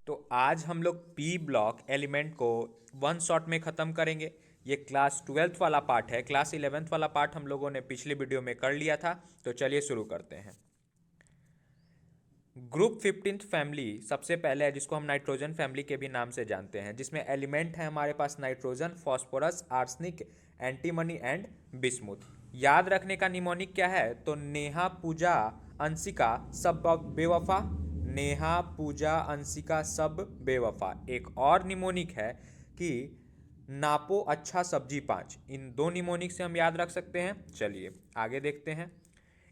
तो आज हम लोग पी ब्लॉक एलिमेंट को वन शॉट में ख़त्म करेंगे। ये क्लास 12th वाला पार्ट है। क्लास 11th वाला पार्ट हम लोगों ने पिछली वीडियो में कर लिया था। तो चलिए शुरू करते हैं। ग्रुप 15th फैमिली सबसे पहले है, जिसको हम नाइट्रोजन फैमिली के भी नाम से जानते हैं, जिसमें एलिमेंट है हमारे पास nitrogen, phosphorus, arsenic, antimony and bismuth. याद रखने का निमोनिक क्या है? तो नेहा, पूजा, अंशिका सब बेवफा। नेहा, पूजा, अंशिका सब बेवफा। एक और निमोनिक है कि नापो अच्छा सब्जी 5। इन दो निमोनिक से हम याद रख सकते हैं। चलिए आगे देखते हैं।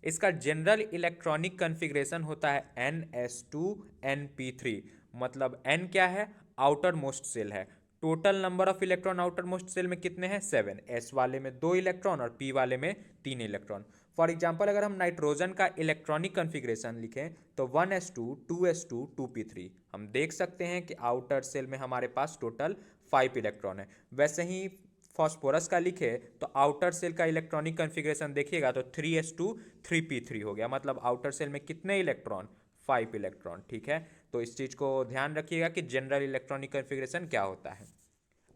इसका जनरल इलेक्ट्रॉनिक कन्फिग्रेशन होता है NS2NP3। मतलब N क्या है? आउटर मोस्ट सेल है। Total number of electron outermost shell में कितने हैं? 7। S वाले में 2 इलेक्ट्रॉन और P वाले में 3 इलेक्ट्रॉन। फॉर एग्जाम्पल अगर हम नाइट्रोजन का इलेक्ट्रॉनिक कन्फिग्रेशन लिखें तो 1s2 2s2 2p3। हम देख सकते हैं कि आउटर सेल में हमारे पास टोटल 5 इलेक्ट्रॉन है। वैसे ही फॉस्फोरस का लिखे तो आउटर सेल का इलेक्ट्रॉनिक कन्फिग्रेशन देखिएगा तो 3s2 3p3 हो गया। मतलब आउटर सेल में कितने इलेक्ट्रॉन? 5 इलेक्ट्रॉन। ठीक है, तो इस चीज़ को ध्यान रखिएगा कि जनरल इलेक्ट्रॉनिक कन्फिग्रेशन क्या होता है।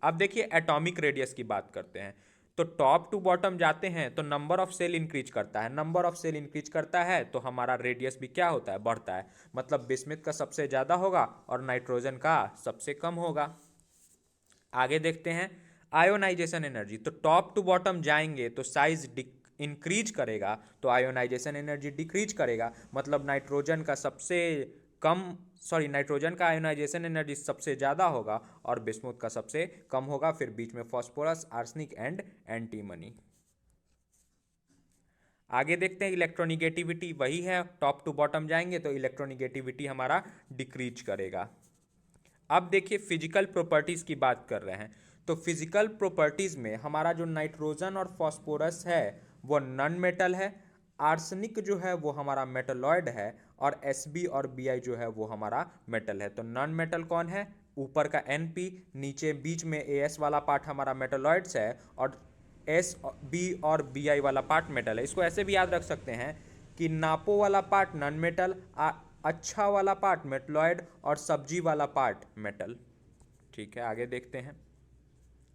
अब देखिए एटॉमिक रेडियस की बात करते हैं। तो टॉप टू बॉटम जाते हैं तो नंबर ऑफ सेल इंक्रीज करता है। नंबर ऑफ सेल इंक्रीज करता है तो हमारा रेडियस भी क्या होता है? बढ़ता है। मतलब बिस्मिथ का सबसे ज़्यादा होगा और नाइट्रोजन का सबसे कम होगा। आगे देखते हैं आयोनाइजेशन एनर्जी। तो टॉप टू बॉटम जाएंगे तो साइज इंक्रीज करेगा तो आयोनाइजेशन एनर्जी डिक्रीज करेगा। मतलब नाइट्रोजन का आयोनाइजेशन एनर्जी सबसे ज़्यादा होगा और बिस्मुथ का सबसे कम होगा। फिर बीच में फॉस्फोरस, आर्सेनिक एंड एंटीमनी। आगे देखते हैं इलेक्ट्रोनिगेटिविटी। वही है, टॉप टू बॉटम जाएंगे तो इलेक्ट्रोनिगेटिविटी हमारा डिक्रीज करेगा। अब देखिए फिजिकल प्रॉपर्टीज की बात कर रहे हैं। तो फिजिकल प्रॉपर्टीज में हमारा जो नाइट्रोजन और फास्फोरस है वो नॉन मेटल है। आर्सेनिक जो है वो हमारा मेटलॉइड है और Sb और Bi जो है वो हमारा मेटल है। तो नॉन मेटल कौन है? ऊपर का Np, नीचे बीच में As वाला पार्ट हमारा मेटलॉइड्स है और Sb और Bi वाला पार्ट मेटल है। इसको ऐसे भी याद रख सकते हैं कि नापो वाला पार्ट नॉन मेटल, अच्छा वाला पार्ट मेटलॉइड और सब्जी वाला पार्ट मेटल। ठीक है, आगे देखते हैं।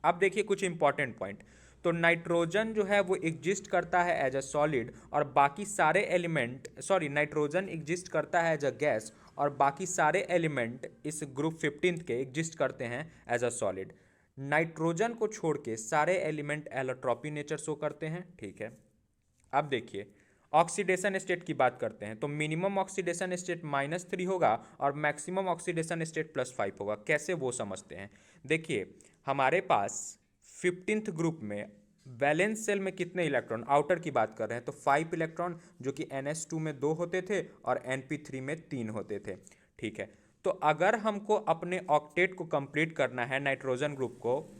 अब देखिए कुछ इंपॉर्टेंट पॉइंट। तो नाइट्रोजन जो है वो एग्जिस्ट करता है एज अ सॉलिड और बाकी सारे एलिमेंट नाइट्रोजन एग्जिस्ट करता है एज अ गैस और बाकी सारे एलिमेंट इस ग्रुप 15 के एग्जिस्ट करते हैं एज अ सॉलिड। नाइट्रोजन को छोड़ के सारे एलिमेंट एलोट्रॉपी नेचर शो करते हैं। ठीक है, अब देखिए ऑक्सीडेशन स्टेट की बात करते हैं। तो मिनिमम ऑक्सीडेशन स्टेट -3 होगा और मैक्सिमम ऑक्सीडेशन स्टेट +5 होगा। कैसे वो समझते हैं। देखिए हमारे पास 15th ग्रुप में वैलेंस सेल में कितने इलेक्ट्रॉन, आउटर की बात कर रहे हैं तो 5 इलेक्ट्रॉन, जो कि NS2 में 2 होते थे और NP3 में 3 होते थे। ठीक है, तो अगर हमको अपने ऑक्टेट को कंप्लीट करना है नाइट्रोजन ग्रुप को,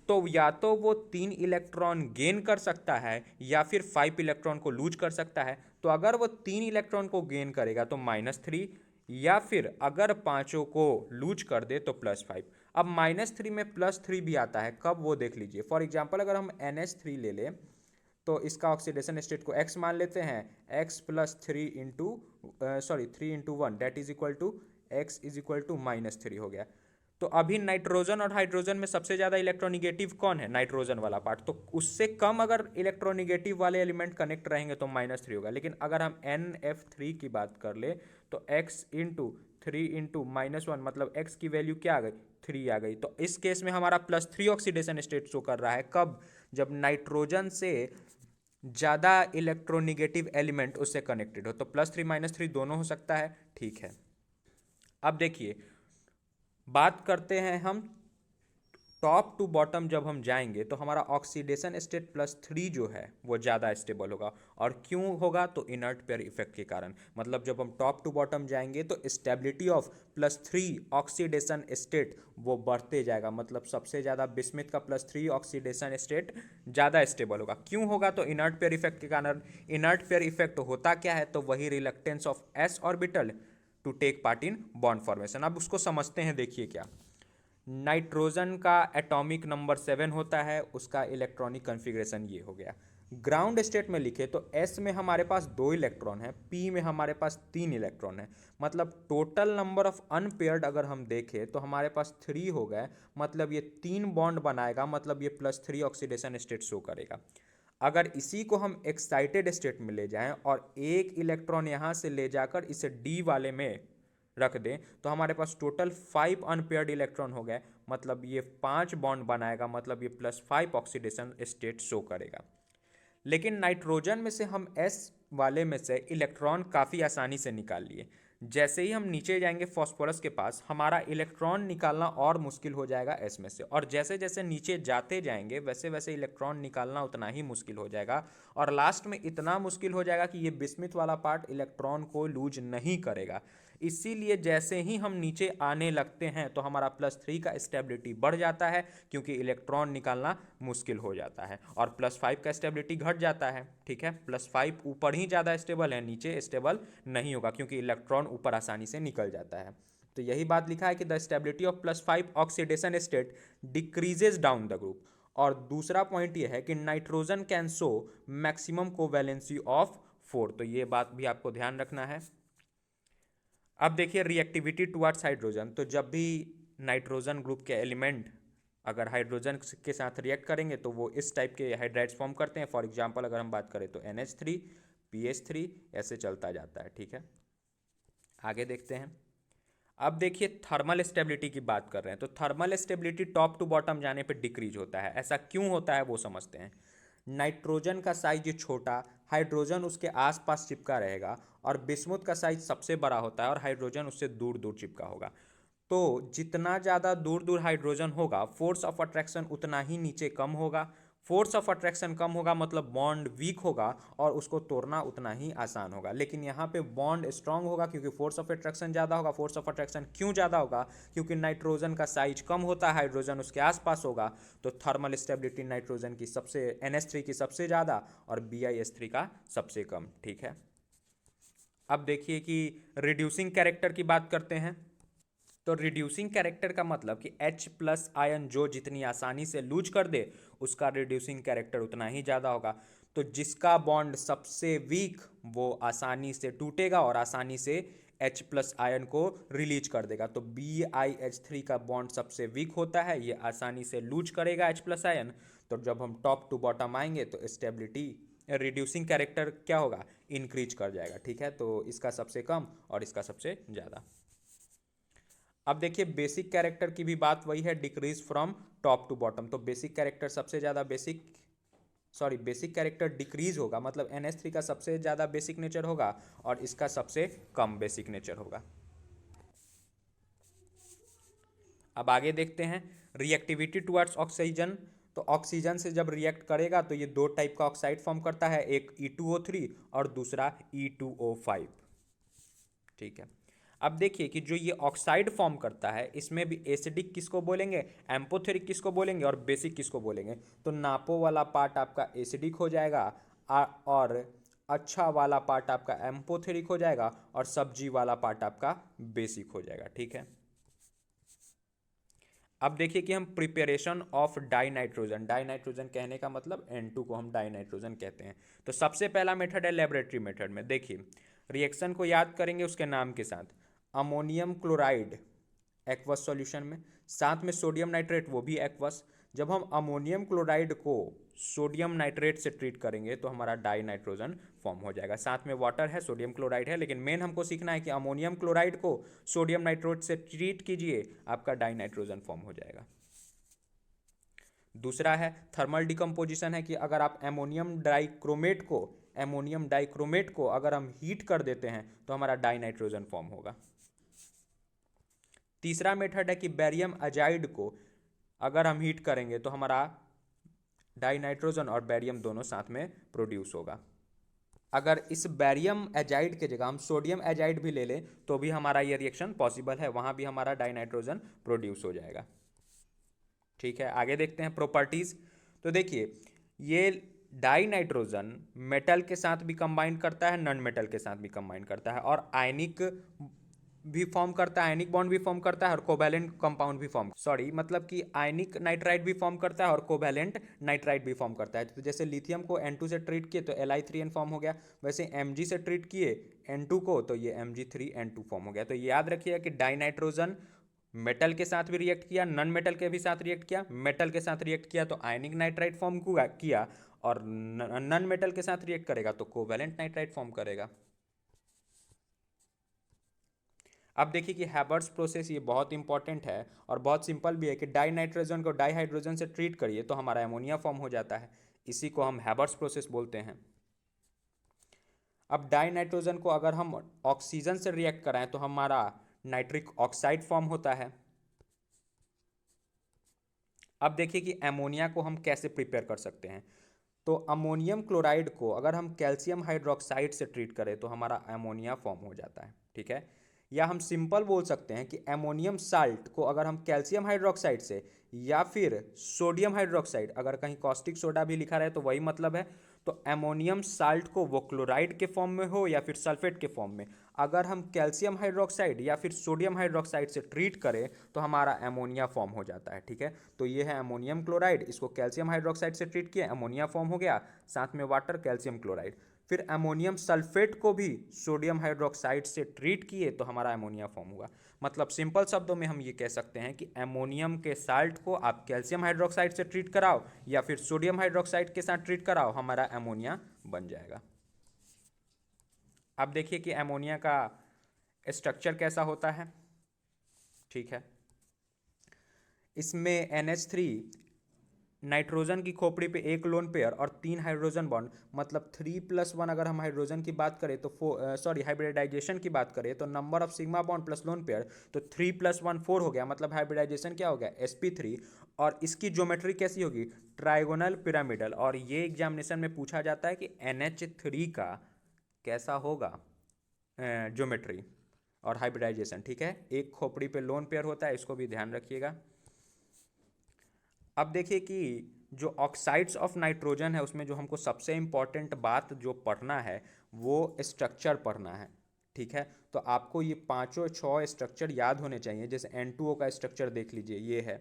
तो या तो वो 3 इलेक्ट्रॉन गेन कर सकता है या फिर 5 इलेक्ट्रॉन को लूज कर सकता है। तो अगर वो 3 इलेक्ट्रॉन को गेन करेगा तो -3, या फिर अगर पांचों को लूज कर दे तो +5। अब -3 में +3 भी आता है, कब वो देख लीजिए। फॉर एग्जाम्पल अगर हम NH3 ले लें तो इसका ऑक्सीडेशन स्टेट को x मान लेते हैं। x + 3 × 1 that is equal to x is equal to -3 हो गया। तो अभी नाइट्रोजन और हाइड्रोजन में सबसे ज़्यादा इलेक्ट्रोनिगेटिव कौन है? नाइट्रोजन वाला पार्ट। तो उससे कम अगर इलेक्ट्रोनिगेटिव वाले एलिमेंट कनेक्ट रहेंगे तो -3 होगा। लेकिन अगर हम NF3 की बात कर ले तो x × 3 × -1 मतलब x की वैल्यू क्या आ गई? 3 आ गई। तो इस केस में हमारा +3 ऑक्सीडेशन स्टेट शो कर रहा है। कब? जब नाइट्रोजन से ज़्यादा इलेक्ट्रोनिगेटिव एलिमेंट उससे कनेक्टेड हो। तो +3 -3 दोनों हो सकता है। ठीक है, अब देखिए बात करते हैं हम टॉप टू बॉटम। जब हम जाएंगे तो हमारा ऑक्सीडेशन स्टेट +3 जो है वो ज़्यादा स्टेबल होगा। और क्यों होगा? तो इनर्ट पेयर इफेक्ट के कारण। मतलब जब हम टॉप टू बॉटम जाएंगे तो स्टेबिलिटी ऑफ +3 ऑक्सीडेशन स्टेट वो बढ़ते जाएगा। मतलब सबसे ज़्यादा बिस्मिथ का +3 ऑक्सीडेशन स्टेट ज़्यादा स्टेबल होगा। क्यों होगा? तो इनर्ट पेयर इफेक्ट के कारण। इनर्ट पेयर इफेक्ट होता क्या है? तो वही reluctance of s orbital to take part in bond formation. अब उसको समझते हैं। देखिए क्या, नाइट्रोजन का एटॉमिक नंबर 7 होता है, उसका इलेक्ट्रॉनिक कन्फिग्रेशन ये हो गया। ग्राउंड स्टेट में लिखे तो S में हमारे पास 2 इलेक्ट्रॉन है, P में हमारे पास 3 इलेक्ट्रॉन है, मतलब टोटल नंबर ऑफ अनपेयर्ड अगर हम देखें तो हमारे पास 3 हो गए, मतलब ये 3 बॉन्ड बनाएगा, मतलब ये +3 ऑक्सीडेशन स्टेट शो करेगा। अगर इसी को हम एक्साइटेड स्टेट में ले जाएं और एक इलेक्ट्रॉन यहाँ से ले जाकर इसे D वाले में रख दें तो हमारे पास टोटल 5 अनपेयर्ड इलेक्ट्रॉन हो गए, मतलब ये 5 बॉन्ड बनाएगा, मतलब ये +5 ऑक्सीडेशन स्टेट शो करेगा। लेकिन नाइट्रोजन में से हम S वाले में से इलेक्ट्रॉन काफ़ी आसानी से निकाल लिए। जैसे ही हम नीचे जाएंगे फॉस्फोरस के पास, हमारा इलेक्ट्रॉन निकालना और मुश्किल हो जाएगा S में से, और जैसे जैसे नीचे जाते जाएंगे वैसे वैसे इलेक्ट्रॉन निकालना उतना ही मुश्किल हो जाएगा, और लास्ट में इतना मुश्किल हो जाएगा कि ये बिस्मिथ वाला पार्ट इलेक्ट्रॉन को लूज नहीं करेगा। इसीलिए जैसे ही हम नीचे आने लगते हैं तो हमारा +3 का स्टेबिलिटी बढ़ जाता है, क्योंकि इलेक्ट्रॉन निकालना मुश्किल हो जाता है, और +5 का स्टेबिलिटी घट जाता है। ठीक है, +5 ऊपर ही ज़्यादा स्टेबल है, नीचे स्टेबल नहीं होगा, क्योंकि इलेक्ट्रॉन ऊपर आसानी से निकल जाता है। तो यही बात लिखा है कि the stability of +5 oxidation state decreases down the group. और दूसरा पॉइंट ये है कि nitrogen can show maximum covalency of 4, तो ये बात भी आपको ध्यान रखना है। अब देखिए रिएक्टिविटी टुवर्ड्स हाइड्रोजन, तो जब भी नाइट्रोजन ग्रुप के एलिमेंट अगर हाइड्रोजन के साथ रिएक्ट करेंगे तो वो इस टाइप के हाइड्राइड्स फॉर्म करते हैं। फॉर एग्जांपल अगर हम बात करें तो NH3 PH3 ऐसे चलता जाता है। ठीक है, आगे देखते हैं। अब देखिए थर्मल स्टेबिलिटी की बात कर रहे हैं, तो thermal stability top to bottom जाने पे डिक्रीज होता है। ऐसा क्यों होता है वो समझते हैं। नाइट्रोजन का साइज छोटा, हाइड्रोजन उसके आसपास चिपका रहेगा, और बिस्मुथ का साइज सबसे बड़ा होता है और हाइड्रोजन उससे दूर दूर चिपका होगा। तो जितना ज़्यादा दूर दूर हाइड्रोजन होगा, फोर्स ऑफ अट्रैक्शन उतना ही नीचे कम होगा। फोर्स ऑफ अट्रैक्शन कम होगा मतलब बॉन्ड वीक होगा और उसको तोड़ना उतना ही आसान होगा। लेकिन यहाँ पे बॉन्ड स्ट्रांग होगा क्योंकि फोर्स ऑफ अट्रैक्शन ज़्यादा होगा। फोर्स ऑफ अट्रैक्शन क्यों ज़्यादा होगा, क्योंकि नाइट्रोजन का साइज कम होता है, हाइड्रोजन उसके आसपास होगा। तो थर्मल स्टेबिलिटी नाइट्रोजन की सबसे NH3 की सबसे ज़्यादा और BiS3 का सबसे कम। ठीक है, अब देखिए कि रिड्यूसिंग कैरेक्टर की बात करते हैं। तो रिड्यूसिंग कैरेक्टर का मतलब कि H+ आयन जो जितनी आसानी से लूज कर दे उसका रिड्यूसिंग कैरेक्टर उतना ही ज़्यादा होगा। तो जिसका बॉन्ड सबसे वीक वो आसानी से टूटेगा और आसानी से H+ आयन को रिलीज कर देगा। तो BiH3 का बॉन्ड सबसे वीक होता है, ये आसानी से लूज करेगा H+ आयन। तो जब हम टॉप टू बॉटम आएंगे तो स्टेबिलिटी रिड्यूसिंग कैरेक्टर क्या होगा, इंक्रीज कर जाएगा। ठीक है, तो इसका सबसे कम और इसका सबसे ज़्यादा। अब देखिए बेसिक कैरेक्टर की भी बात वही है, decrease from top to bottom. तो बेसिक कैरेक्टर सबसे ज़्यादा बेसिक कैरेक्टर डिक्रीज होगा, मतलब NH3 का सबसे ज़्यादा बेसिक नेचर होगा और इसका सबसे कम बेसिक नेचर होगा। अब आगे देखते हैं रिएक्टिविटी टुवर्ड्स ऑक्सीजन। तो ऑक्सीजन से जब रिएक्ट करेगा तो ये 2 टाइप का ऑक्साइड फॉर्म करता है, एक E2O3 और दूसरा E2O5। ठीक है, अब देखिए कि जो ये ऑक्साइड फॉर्म करता है इसमें भी एसिडिक किसको बोलेंगे, एम्पोथेरिक किसको बोलेंगे और बेसिक किसको बोलेंगे। तो नापो वाला पार्ट आपका एसिडिक हो जाएगा और अच्छा वाला पार्ट आपका एम्पोथेरिक हो जाएगा और सब्जी वाला पार्ट आपका बेसिक हो जाएगा। ठीक है, अब देखिए कि हम प्रिपरेशन ऑफ डाइनाइट्रोजन, डाइनाइट्रोजन कहने का मतलब N2 को हम डाइनाइट्रोजन कहते हैं। तो सबसे पहला मेथड है लेबोरेटरी मेथड में। देखिए रिएक्शन को याद करेंगे उसके नाम के साथ, अमोनियम क्लोराइड एक्वस सॉल्यूशन में, साथ में सोडियम नाइट्रेट वो भी एक्वस। जब हम अमोनियम क्लोराइड को सोडियम नाइट्रेट से ट्रीट करेंगे तो हमारा डाइनाइट्रोजन फॉर्म हो जाएगा। साथ में वाटर है, सोडियम क्लोराइड है, लेकिन मेन हमको सीखना है कि अमोनियम क्लोराइड को सोडियम नाइट्रेट से ट्रीट कीजिए, आपका डाइनाइट्रोजन फॉर्म हो जाएगा। दूसरा है थर्मल डिकम्पोजिशन, है कि अगर आप अमोनियम डाइक्रोमेट को अगर हम हीट कर देते हैं तो हमारा डाइनाइट्रोजन फॉर्म होगा। तीसरा मेथड है कि बैरियम अजाइड को अगर हम हीट करेंगे तो हमारा डाइनाइट्रोजन और बैरियम दोनों साथ में प्रोड्यूस होगा। अगर इस बैरियम एजाइड के जगह हम सोडियम एजाइड भी ले लें तो भी हमारा ये रिएक्शन पॉसिबल है, वहाँ भी हमारा डाइनाइट्रोजन प्रोड्यूस हो जाएगा। ठीक है, आगे देखते हैं प्रॉपर्टीज़। तो देखिए ये डाइनाइट्रोजन मेटल के साथ भी कंबाइन करता है, नॉन मेटल के साथ भी कंबाइन करता है, और आयनिक भी फॉर्म करता है, आयनिक बॉन्ड भी फॉर्म करता है और कोवैलेंट कंपाउंड भी फॉर्म, सॉरी मतलब कि आयनिक नाइट्राइड भी फॉर्म करता है और कोवैलेंट नाइट्राइड भी फॉर्म करता है। तो जैसे लिथियम को N2 से ट्रीट किए तो Li3n फॉर्म हो गया, वैसे Mg से ट्रीट किए N2 को तो ये Mg3n2 फॉर्म हो गया। तो याद रखिएगा कि डाई नाइट्रोजन मेटल के साथ भी रिएक्ट किया, नॉन मेटल के भी साथ रिएक्ट किया, मेटल के साथ रिएक्ट किया तो आयनिक नाइट्राइड फॉर्म किया और नॉन मेटल के साथ रिएक्ट करेगा तो कोवैलेंट नाइट्राइड फॉर्म करेगा। अब देखिए कि हैबर्ट्स प्रोसेस ये बहुत इंपॉर्टेंट है और बहुत सिंपल भी है कि डाई नाइट्रोजन को डाई हाइड्रोजन से ट्रीट करिए तो हमारा अमोनिया फॉर्म हो जाता है, इसी को हम हैबर्ट्स प्रोसेस बोलते हैं। अब डाई नाइट्रोजन को अगर हम ऑक्सीजन से रिएक्ट कराएं तो हमारा नाइट्रिक ऑक्साइड फॉर्म होता है। अब देखिए कि अमोनिया को हम कैसे प्रिपेयर कर सकते हैं। तो अमोनियम क्लोराइड को अगर हम कैल्शियम हाइड्रोक्साइड से ट्रीट करें तो हमारा अमोनिया फॉर्म हो जाता है, ठीक है। या हम सिंपल बोल सकते हैं कि अमोनियम साल्ट को अगर हम कैल्शियम हाइड्रोक्साइड से या फिर सोडियम हाइड्रोक्साइड, अगर कहीं कॉस्टिक सोडा भी लिखा रहे तो वही मतलब है, तो अमोनियम साल्ट को वो क्लोराइड के फॉर्म में हो या फिर सल्फेट के फॉर्म में, अगर हम कैल्शियम हाइड्रोक्साइड या फिर सोडियम हाइड्रोक्साइड से ट्रीट करें तो हमारा अमोनिया फॉर्म हो जाता है, ठीक है। तो ये है अमोनियम क्लोराइड, इसको कैल्शियम हाइड्रोक्साइड से ट्रीट किया, अमोनिया फॉर्म हो गया, साथ में वाटर कैल्शियम क्लोराइड। फिर अमोनियम सल्फेट को भी सोडियम हाइड्रोक्साइड से ट्रीट किए तो हमारा अमोनिया फॉर्म हुआ। मतलब सिंपल शब्दों में हम ये कह सकते हैं कि अमोनियम के साल्ट को आप कैल्शियम हाइड्रोक्साइड से ट्रीट कराओ या फिर सोडियम हाइड्रोक्साइड के साथ ट्रीट कराओ, हमारा अमोनिया बन जाएगा। अब देखिए कि अमोनिया का स्ट्रक्चर कैसा होता है, ठीक है। इसमें NH3 नाइट्रोजन की खोपड़ी पे एक लोन पेयर और 3 हाइड्रोजन बॉन्ड, मतलब 3+1 अगर हम हाइड्रोजन की बात करें तो हाइब्रिडाइजेशन की बात करें तो number of sigma bond plus lone pair, तो 3+1 4 हो गया, मतलब हाइब्रिडाइजेशन क्या हो गया sp3। और इसकी ज्योमेट्री कैसी होगी, ट्राइगोनल पिरामिडल। और ये एग्जामिनेशन में पूछा जाता है कि NH3 का कैसा होगा ज्योमेट्री और हाइब्रिडाइजेशन, ठीक है। एक खोपड़ी पे लोन पेयर होता है, इसको भी ध्यान रखिएगा। अब देखिए कि जो ऑक्साइड्स ऑफ नाइट्रोजन है उसमें जो हमको सबसे इम्पॉर्टेंट बात जो पढ़ना है वो स्ट्रक्चर पढ़ना है, ठीक है। तो आपको ये पांचों 6 स्ट्रक्चर याद होने चाहिए। जैसे N2O का स्ट्रक्चर देख लीजिए, ये है।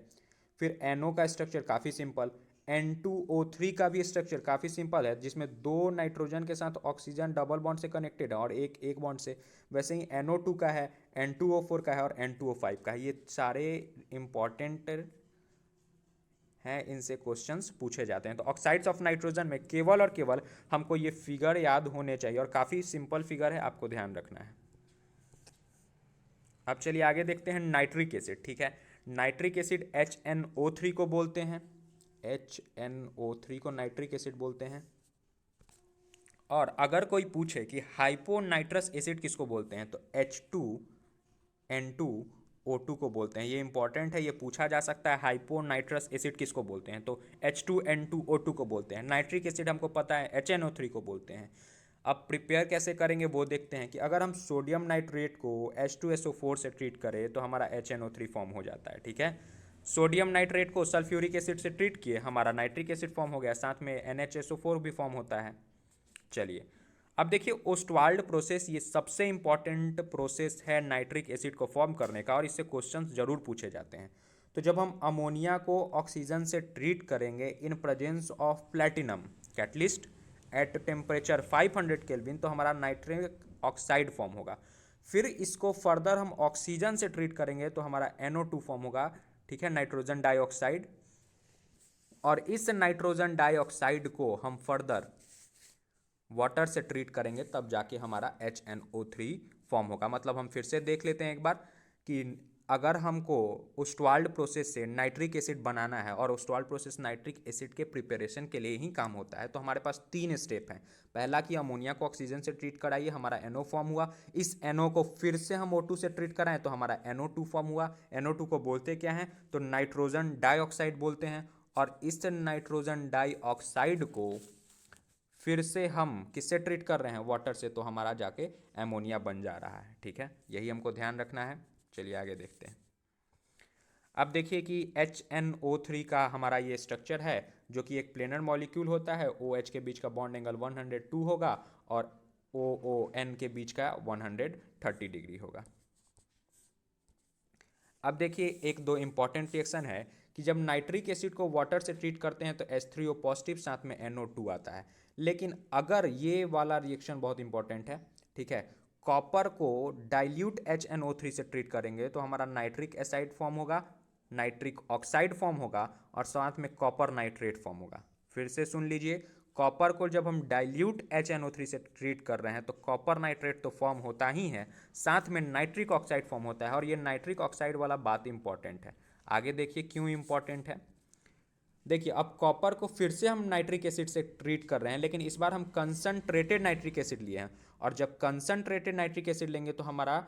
फिर NO का स्ट्रक्चर काफ़ी सिंपल, N2O3 का भी स्ट्रक्चर काफ़ी सिंपल है, जिसमें 2 नाइट्रोजन के साथ ऑक्सीजन डबल बॉन्ड से कनेक्टेड है और एक एक बॉन्ड से। वैसे ही NO2 का है, N2O4 का है और N2O5 का है। ये सारे इंपॉर्टेंट हैं, इनसे क्वेश्चंस पूछे जाते हैं। तो ऑक्साइड्स ऑफ नाइट्रोजन में केवल और केवल हमको ये फिगर याद होने चाहिए और काफ़ी सिंपल फिगर है, आपको ध्यान रखना है। अब चलिए आगे देखते हैं नाइट्रिक एसिड, ठीक है। नाइट्रिक एसिड HNO3 को बोलते हैं, HNO3 को नाइट्रिक एसिड बोलते हैं। और अगर कोई पूछे कि हाइपोनाइट्रस एसिड किसको बोलते हैं तो H2N2O2 को बोलते हैं। ये इंपॉर्टेंट है, ये पूछा जा सकता है हाइपोनाइट्रस एसिड किसको बोलते हैं तो H2N2O2 को बोलते हैं। नाइट्रिक एसिड हमको पता है HNO3 को बोलते हैं। अब प्रिपेयर कैसे करेंगे वो देखते हैं कि अगर हम सोडियम नाइट्रेट को H2SO4 से ट्रीट करें तो हमारा HNO3 फॉर्म हो जाता है, ठीक है। सोडियम नाइट्रेट को सल्फ्यूरिक एसिड से ट्रीट किए, हमारा नाइट्रिक एसिड फॉर्म हो गया, साथ में NHSO4 भी फॉर्म होता है। चलिए अब देखिए ओस्टवाल्ड प्रोसेस, ये सबसे इंपॉर्टेंट प्रोसेस है नाइट्रिक एसिड को फॉर्म करने का और इससे क्वेश्चंस जरूर पूछे जाते हैं। तो जब हम अमोनिया को ऑक्सीजन से ट्रीट करेंगे in presence of platinum catalyst at temperature 500 kelvin तो हमारा नाइट्रिक ऑक्साइड फॉर्म होगा। फिर इसको फर्दर हम ऑक्सीजन से ट्रीट करेंगे तो हमारा NO2 फॉर्म होगा, ठीक है, नाइट्रोजन डाइऑक्साइड। और इस नाइट्रोजन डाइऑक्साइड को हम फर्दर वाटर से ट्रीट करेंगे तब जाके हमारा HNO3 फॉर्म होगा। मतलब हम फिर से देख लेते हैं एक बार कि अगर हमको ओस्टवाल्ड प्रोसेस से नाइट्रिक एसिड बनाना है और ओस्टवाल्ड प्रोसेस नाइट्रिक एसिड के प्रिपरेशन के लिए ही काम होता है तो हमारे पास 3 स्टेप हैं। पहला कि अमोनिया को ऑक्सीजन से ट्रीट कराइए, हमारा NO फॉर्म हुआ। इस NO को फिर से हम O2 से ट्रीट कराएं तो हमारा NO2 फॉर्म हुआ। NO2 को बोलते क्या हैं तो नाइट्रोजन डाइऑक्साइड बोलते हैं। और इस नाइट्रोजन डाइऑक्साइड को फिर से हम किससे ट्रीट कर रहे हैं, वाटर से, तो हमारा जाके एमोनिया बन जा रहा है, ठीक है। यही हमको ध्यान रखना है। चलिए आगे देखते हैं। अब देखिए कि HNO3 का हमारा ये स्ट्रक्चर है जो कि एक प्लेनर मॉलिक्यूल होता है। OH के बीच का बॉन्ड एंगल 102 होगा और OON के बीच का 130 डिग्री होगा। अब देखिए एक दो इंपॉर्टेंट रिएक्शन है कि जब नाइट्रिक एसिड को वाटर से ट्रीट करते हैं तो H3O पॉजिटिव साथ में NO2 आता है। लेकिन अगर ये वाला रिएक्शन बहुत इंपॉर्टेंट है, ठीक है, कॉपर को डाइल्यूट HNO3 से ट्रीट करेंगे तो हमारा नाइट्रिक एसाइड फॉर्म होगा, नाइट्रिक ऑक्साइड फॉर्म होगा और साथ में कॉपर नाइट्रेट फॉर्म होगा। फिर से सुन लीजिए, कॉपर को जब हम डाइल्यूट HNO3 से ट्रीट कर रहे हैं तो कॉपर नाइट्रेट तो फॉर्म होता ही है, साथ में नाइट्रिक ऑक्साइड फॉर्म होता है। और ये नाइट्रिक ऑक्साइड वाला बात इंपॉर्टेंट है, आगे देखिए क्यों इंपॉर्टेंट है। देखिए अब कॉपर को फिर से हम नाइट्रिक एसिड से ट्रीट कर रहे हैं, लेकिन इस बार हम कंसनट्रेटेड नाइट्रिक एसिड लिए हैं। और जब कंसनट्रेटेड नाइट्रिक एसिड लेंगे तो हमारा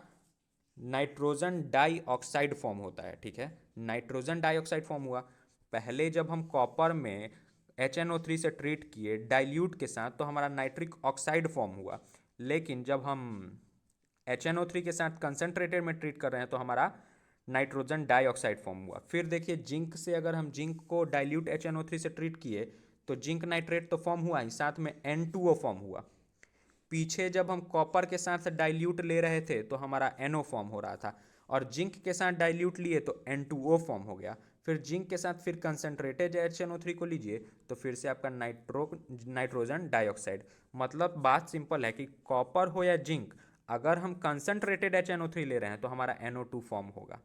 नाइट्रोजन डाइऑक्साइड फॉर्म होता है, ठीक है, नाइट्रोजन डाइऑक्साइड फॉर्म हुआ। पहले जब हम कॉपर में HNO3 से ट्रीट किए डाइल्यूट के साथ तो हमारा नाइट्रिक ऑक्साइड फॉर्म हुआ, लेकिन जब हम HNO3 के साथ कंसनट्रेटेड में ट्रीट कर रहे हैं तो हमारा नाइट्रोजन डाइऑक्साइड फॉर्म हुआ। फिर देखिए जिंक से अगर हम जिंक को डाइल्यूट HNO3 से ट्रीट किए तो जिंक नाइट्रेट तो फॉर्म हुआ ही, साथ में N2O फॉर्म हुआ। पीछे जब हम कॉपर के साथ डाइल्यूट ले रहे थे तो हमारा NO फॉर्म हो रहा था, और जिंक के साथ डाइल्यूट लिए तो N2O फॉर्म हो गया। फिर जिंक के साथ फिर कंसनट्रेटेड HNO3 को लीजिए तो फिर से आपका नाइट्रोजन डाइऑक्साइड। मतलब बात सिंपल है कि कॉपर हो या जिंक, अगर हम कंसनट्रेटेड HNO3 ले रहे हैं तो हमारा NO2 फॉर्म होगा,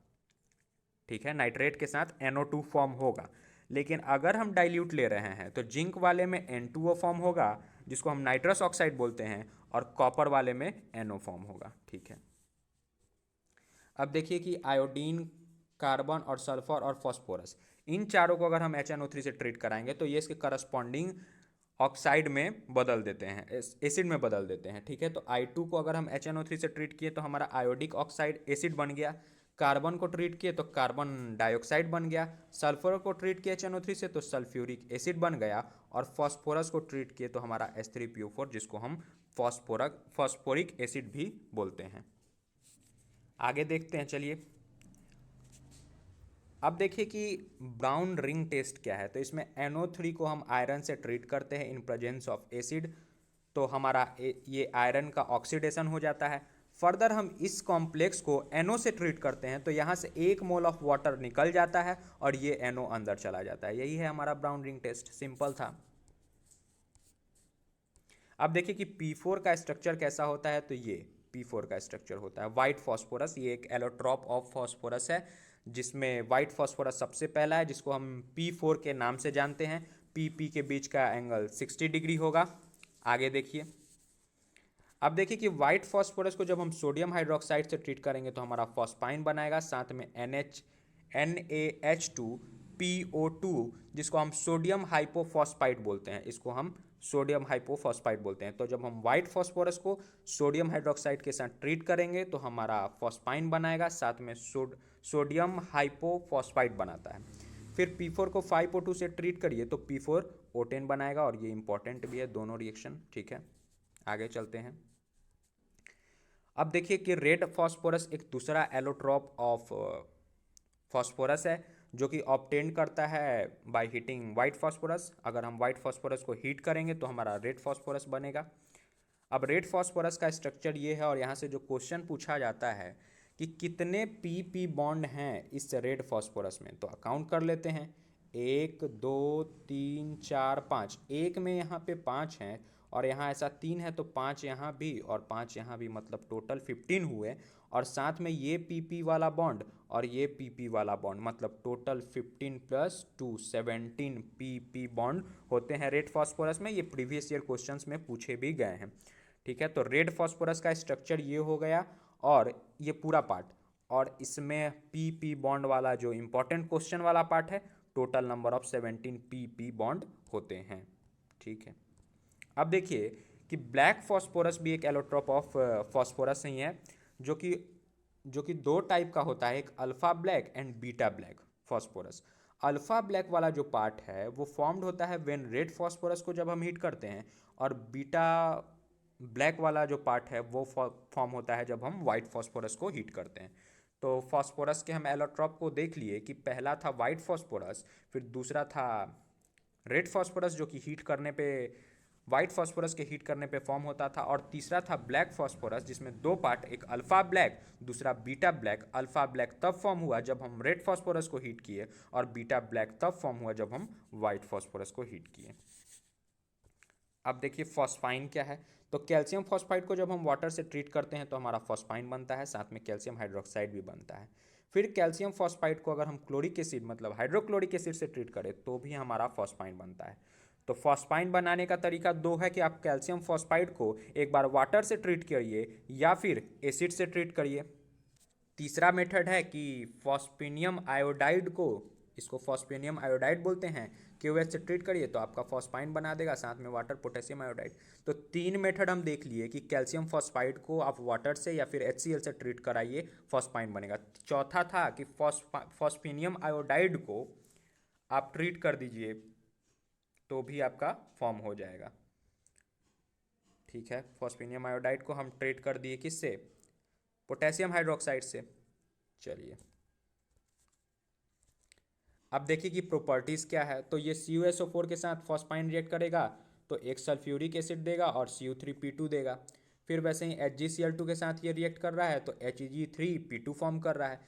ठीक है, नाइट्रेट के साथ NO2 फॉर्म होगा। लेकिन अगर हम डाइल्यूट ले रहे हैं तो जिंक वाले में N2O फॉर्म होगा जिसको हम नाइट्रस ऑक्साइड बोलते हैं, और कॉपर वाले में NO फॉर्म होगा, ठीक है। अब देखिए कि आयोडीन, कार्बन और सल्फर और फॉस्फोरस, इन चारों को अगर हम HNO3 से ट्रीट कराएंगे तो ये इसके करस्पॉन्डिंग ऑक्साइड में बदल देते हैं, एसिड में बदल देते हैं, ठीक है। तो I2 को अगर हम HNO3 से ट्रीट किए तो हमारा आयोडिक ऑक्साइड एसिड बन गया, कार्बन को ट्रीट किए तो कार्बन डाइऑक्साइड बन गया, सल्फर को ट्रीट किए HNO3 से तो सल्फ्यूरिक एसिड बन गया, और फॉस्फोरस को ट्रीट किए तो हमारा H3PO4 जिसको हम फॉस्फोरिक एसिड भी बोलते हैं। आगे देखते हैं, चलिए। अब देखिए कि ब्राउन रिंग टेस्ट क्या है। तो इसमें NO3 को हम आयरन से ट्रीट करते हैं इन प्रेजेंस ऑफ एसिड, तो हमारा ये आयरन का ऑक्सीडेशन हो जाता है। फर्दर हम इस कॉम्प्लेक्स को NO से ट्रीट करते हैं तो यहाँ से 1 मोल ऑफ वाटर निकल जाता है और ये NO अंदर चला जाता है। यही है हमारा ब्राउन रिंग टेस्ट, सिंपल था। अब देखिए कि P4 का स्ट्रक्चर कैसा होता है। तो ये P4 का स्ट्रक्चर होता है वाइट फॉस्फोरस, ये एक एलोट्रॉप ऑफ फॉस्फोरस है जिसमें वाइट फॉस्फोरस सबसे पहला है, जिसको हम P4 के नाम से जानते हैं। PP के बीच का एंगल 60 डिग्री होगा। आगे देखिए, अब देखिए कि वाइट फॉस्फोरस को जब हम सोडियम हाइड्रोक्साइड से ट्रीट करेंगे तो हमारा फॉस्पाइन बनाएगा, साथ में NaH2PO2 जिसको हम सोडियम हाइपोफॉस्फाइड बोलते हैं, इसको हम सोडियम हाइपोफॉस्फाइड बोलते हैं। तो जब हम वाइट फॉस्फोरस को सोडियम हाइड्रोक्साइड के साथ ट्रीट करेंगे तो हमारा फॉस्पाइन बनाएगा, साथ में सोडियम हाइपोफॉस्फाइड बनाता है। फिर P4 को 5O2 से ट्रीट करिए तो P4O10 बनाएगा, और ये इंपॉर्टेंट भी है दोनों रिएक्शन, ठीक है। आगे चलते हैं। अब देखिए कि रेड फॉस्फोरस एक दूसरा एलोट्रॉप ऑफ फॉस्फोरस है जो कि ऑब्टेन करता है बाय हीटिंग वाइट फॉस्फोरस। अगर हम वाइट फॉस्फोरस को हीट करेंगे तो हमारा रेड फॉस्फोरस बनेगा। अब रेड फॉस्फोरस का स्ट्रक्चर ये है, और यहाँ से जो क्वेश्चन पूछा जाता है कि कितने PP बॉन्ड हैं इस रेड फॉस्फोरस में, तो काउंट कर लेते हैं। 1 2 3 4 5, एक में यहाँ पे 5 हैं और यहाँ ऐसा 3 है तो 5 यहाँ भी और 5 यहाँ भी, मतलब टोटल 15 हुए। और साथ में ये PP वाला बॉन्ड और ये PP वाला बॉन्ड, मतलब टोटल 15 + 2 17 PP बॉन्ड होते हैं रेड फॉस्फोरस में। ये प्रीवियस ईयर क्वेश्चंस में पूछे भी गए हैं, ठीक है। तो रेड फॉस्फोरस का स्ट्रक्चर ये हो गया और ये पूरा पार्ट, और इसमें PP बॉन्ड वाला जो इंपॉर्टेंट क्वेश्चन वाला पार्ट है, total number of 17 PP bond होते हैं, ठीक है। अब देखिए कि ब्लैक फॉस्फोरस भी एक एलोट्रॉप ऑफ फॉस्फोरस ही है जो कि 2 टाइप का होता है, एक alpha black and beta black phosphorus. Alpha black वाला जो पार्ट है वो फॉर्म्ड होता है व्हेन रेड फॉस्फोरस को जब हम हीट करते हैं, और बीटा ब्लैक वाला जो पार्ट है वो फॉर्म होता है जब हम वाइट फॉस्फोरस को हीट करते हैं। तो फॉस्फोरस के हम एलोट्रॉप को देख लिए कि पहला था वाइट फॉस्फोरस, फिर दूसरा था रेड फॉस्फोरस जो कि हीट करने पे व्हाइट फॉस्फोरस के हीट करने पे फॉर्म होता था। और तीसरा था ब्लैक फॉस्फोरस, जिसमें दो पार्ट, एक अल्फा ब्लैक दूसरा बीटा ब्लैक। अल्फा ब्लैक तब फॉर्म हुआ जब हम रेड फॉस्फोरस को हीट किए, और बीटा ब्लैक तब फॉर्म हुआ जब हम व्हाइट फॉस्फोरस को हीट किए। अब देखिए फॉस्फाइन क्या है। तो कैल्शियम फॉस्फाइड को जब हम वाटर से ट्रीट करते हैं तो हमारा फॉस्फाइन बनता है, साथ में कैल्शियम हाइड्रोक्साइड भी बनता है। फिर कैल्शियम फॉस्फाइड को अगर हम क्लोरिक एसिड मतलब हाइड्रोक्लोरिक एसिड से ट्रीट करें तो भी हमारा फॉस्फाइन बनता है। तो फॉस्फाइन बनाने का तरीका दो है कि आप कैल्शियम फॉस्फाइड को एक बार वाटर से ट्रीट करिए या फिर एसिड से ट्रीट करिए। तीसरा मेथड है कि फॉस्फेनियम आयोडाइड को, इसको फॉस्फेनियम आयोडाइड बोलते हैं, क्यूएच से ट्रीट करिए तो आपका फॉस्फाइन बना देगा, साथ में वाटर पोटेशियम आयोडाइड। तो तीन मेथड हम देख लिए कि कैल्शियम फॉस्फाइड को आप वाटर से या फिर HCl से ट्रीट कराइए, फॉस्फाइन बनेगा। चौथा था कि फॉस्फेनियम आयोडाइड को आप ट्रीट कर दीजिए तो भी आपका फॉर्म हो जाएगा। ठीक है, फॉस्फेनियम आयोडाइड को हम ट्रीट कर दिए किससे, पोटेशियम हाइड्रोक्साइड से। चलिए अब देखिए कि प्रॉपर्टीज़ क्या है। तो ये CuSO4 के साथ फॉस्फाइन रिएक्ट करेगा तो एक सल्फ्यूरिक एसिड देगा और Cu3P2 देगा। फिर वैसे ही HgCl2 के साथ ये रिएक्ट कर रहा है तो Hg3P2 फॉर्म कर रहा है।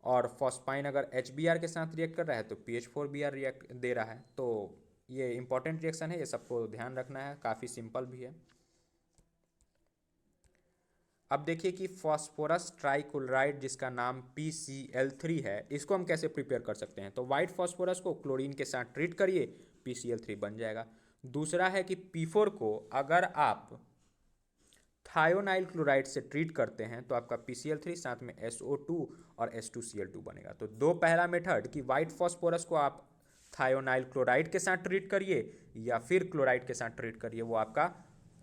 और फॉस्फाइन अगर HBr के साथ रिएक्ट कर रहा है तो PH4Br रिएक्ट दे रहा है। तो ये इंपॉर्टेंट रिएक्शन है, ये सबको ध्यान रखना है, काफ़ी सिंपल भी है। अब देखिए कि फॉस्फोरस ट्राइक्लोराइड जिसका नाम PCl3 है, इसको हम कैसे प्रिपेयर कर सकते हैं। तो वाइट फॉस्फोरस को क्लोरीन के साथ ट्रीट करिए, PCl3 बन जाएगा। दूसरा है कि P4 को अगर आप थायोनाइल क्लोराइड से ट्रीट करते हैं तो आपका PCl3 साथ में SO2 और H2Cl2 बनेगा। तो दो पहला मेथड कि वाइट फॉस्फोरस को आप थायोनाइल क्लोराइड के साथ ट्रीट करिए या फिर क्लोराइड के साथ ट्रीट करिए, वो आपका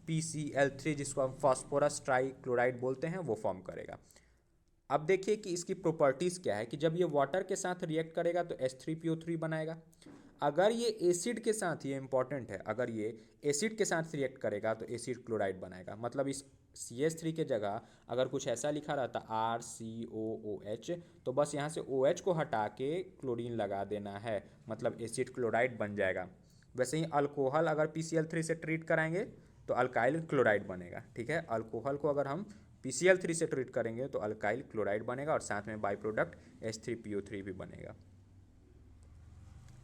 PCl3 जिसको हम फॉस्फोरस ट्राइक्लोराइड बोलते हैं वो फॉर्म करेगा। अब देखिए कि इसकी प्रॉपर्टीज़ क्या है कि जब ये वाटर के साथ रिएक्ट करेगा तो H3PO3 बनाएगा। अगर ये एसिड के साथ, ये इंपॉर्टेंट है, अगर ये एसिड के साथ रिएक्ट करेगा तो एसिड क्लोराइड बनाएगा। मतलब इस CH3 के जगह अगर कुछ ऐसा लिखा रहता RCOOH तो बस यहाँ से OH को हटा के क्लोरीन लगा देना है, मतलब एसिड क्लोराइड बन जाएगा। वैसे ही अल्कोहल अगर PCl3 से ट्रीट कराएंगे तो अल्काइल क्लोराइड बनेगा। ठीक है, अल्कोहल को अगर हम PCl3 से ट्रीट करेंगे तो अल्काइल क्लोराइड बनेगा और साथ में बाई प्रोडक्ट H3PO3 भी बनेगा।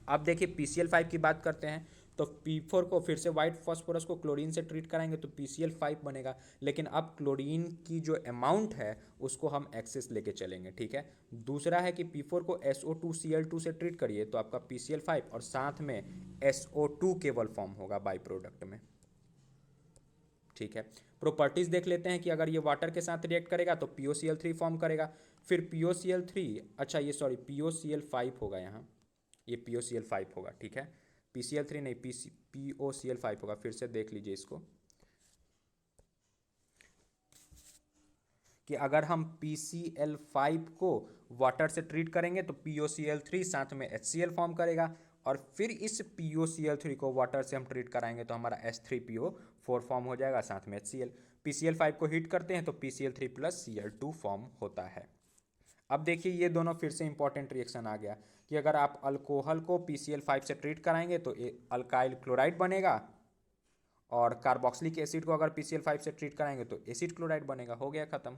अब देखिए PCl5 की बात करते हैं। तो P4 को फिर से वाइट फॉस्फोरस को क्लोरीन से ट्रीट कराएंगे तो PCl5 बनेगा, लेकिन अब क्लोरीन की जो अमाउंट है उसको हम एक्सेस लेके चलेंगे। ठीक है, दूसरा है कि P4 को SO2Cl2 से ट्रीट करिए तो आपका PCl5 और साथ में SO2 केवल फॉर्म होगा बाई प्रोडक्ट में। ठीक है, प्रॉपर्टीज़ देख लेते हैं कि अगर ये वाटर के साथ रिएक्ट करेगा तो POCl3 फॉर्म करेगा। फिर POCl3, अच्छा ये सॉरी POCl5 होगा, यहाँ ये POCl5 होगा। ठीक है, PCl3 नहीं, POCl5 होगा। फिर से देख लीजिए इसको कि अगर हम PCl5 को वाटर से ट्रीट करेंगे तो POCl3 साथ में HCl फॉर्म करेगा, और फिर इस POCl3 को वाटर से हम ट्रीट कराएंगे तो हमारा H3PO4 फॉर्म हो जाएगा, साथ में HCl। PCl5 को हीट करते हैं तो PCl3 प्लस Cl2 फॉर्म होता है। अब देखिए ये दोनों फिर से इंपॉर्टेंट रिएक्शन आ गया कि अगर आप अल्कोहल को PCl5 से ट्रीट कराएंगे तो अल्काइल क्लोराइड बनेगा, और कार्बोक्सिलिक एसिड को अगर PCl5 से ट्रीट कराएंगे तो एसिड क्लोराइड बनेगा। हो गया ख़त्म।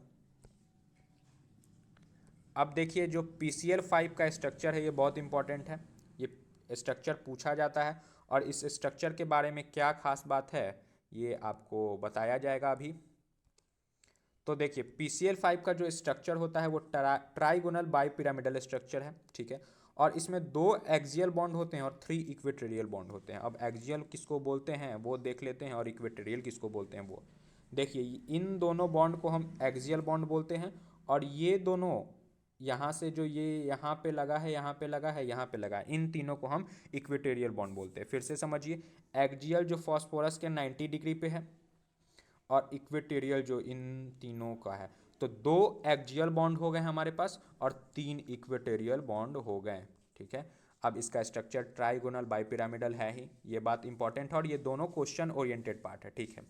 अब देखिए जो PCl5 का स्ट्रक्चर है ये बहुत इंपॉर्टेंट है, ये स्ट्रक्चर पूछा जाता है, और इस स्ट्रक्चर के बारे में क्या खास बात है ये आपको बताया जाएगा अभी। तो देखिए PCl5 का जो स्ट्रक्चर होता है वो ट्राइगोनल बाइपिरामिडल स्ट्रक्चर है। ठीक है, और इसमें 2 एक्सियल बॉन्ड होते हैं और 3 इक्वेटोरियल बॉन्ड होते हैं। अब एक्सियल किसको बोलते हैं वो देख लेते हैं, और इक्वेटोरियल किसको बोलते हैं वो देखिए। इन दोनों बॉन्ड को हम एक्सियल बॉन्ड बोलते हैं, और ये दोनों यहाँ से जो ये यहाँ पे लगा है, यहाँ पे लगा है, यहाँ पे लगा है, इन तीनों को हम इक्वेटोरियल बॉन्ड बोलते हैं। फिर से समझिए, एक्सियल जो फॉस्फोरस के 90 डिग्री पे है, और इक्वेटोरियल जो इन तीनों का है। तो 2 एक्सियल बॉन्ड हो गए हमारे पास और 3 इक्वेटोरियल बॉन्ड हो गए। ठीक है, अब इसका स्ट्रक्चर ट्राइगोनल बाइपिरामिडल है ही, ये बात इंपॉर्टेंट है, और ये दोनों क्वेश्चन ओरिएंटेड पार्ट है। ठीक है,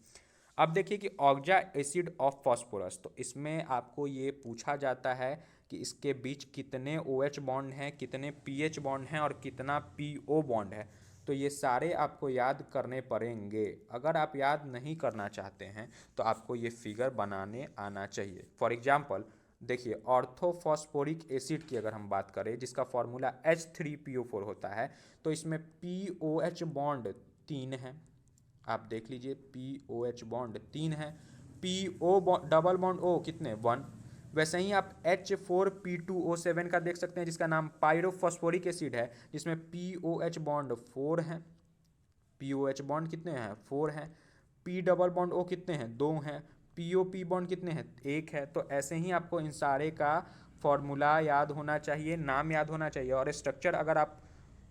अब देखिए कि ऑक्जा एसिड ऑफ फॉस्फोरस, तो इसमें आपको ये पूछा जाता है कि इसके बीच कितने OH बॉन्ड हैं, कितने PH बॉन्ड हैं और कितना PO बॉन्ड है। तो ये सारे आपको याद करने पड़ेंगे। अगर आप याद नहीं करना चाहते हैं तो आपको ये फिगर बनाने आना चाहिए। फॉर एग्जाम्पल देखिए, ऑर्थोफॉस्फोरिक एसिड की अगर हम बात करें जिसका फॉर्मूला H3PO4 होता है, तो इसमें POH बॉन्ड 3 है। आप देख लीजिए POH बॉन्ड 3 है, PO डबल बॉन्ड O कितने 1। वैसे ही आप H4P2O7 का देख सकते हैं जिसका नाम पायरोफॉस्फोरिक एसिड है, जिसमें POH बॉन्ड 4 है। POH बॉन्ड कितने हैं 4 हैं। P डबल बॉन्ड O कितने हैं 2 हैं। POP बॉन्ड कितने हैं 1 है। तो ऐसे ही आपको इन सारे का फॉर्मूला याद होना चाहिए, नाम याद होना चाहिए, और स्ट्रक्चर अगर आप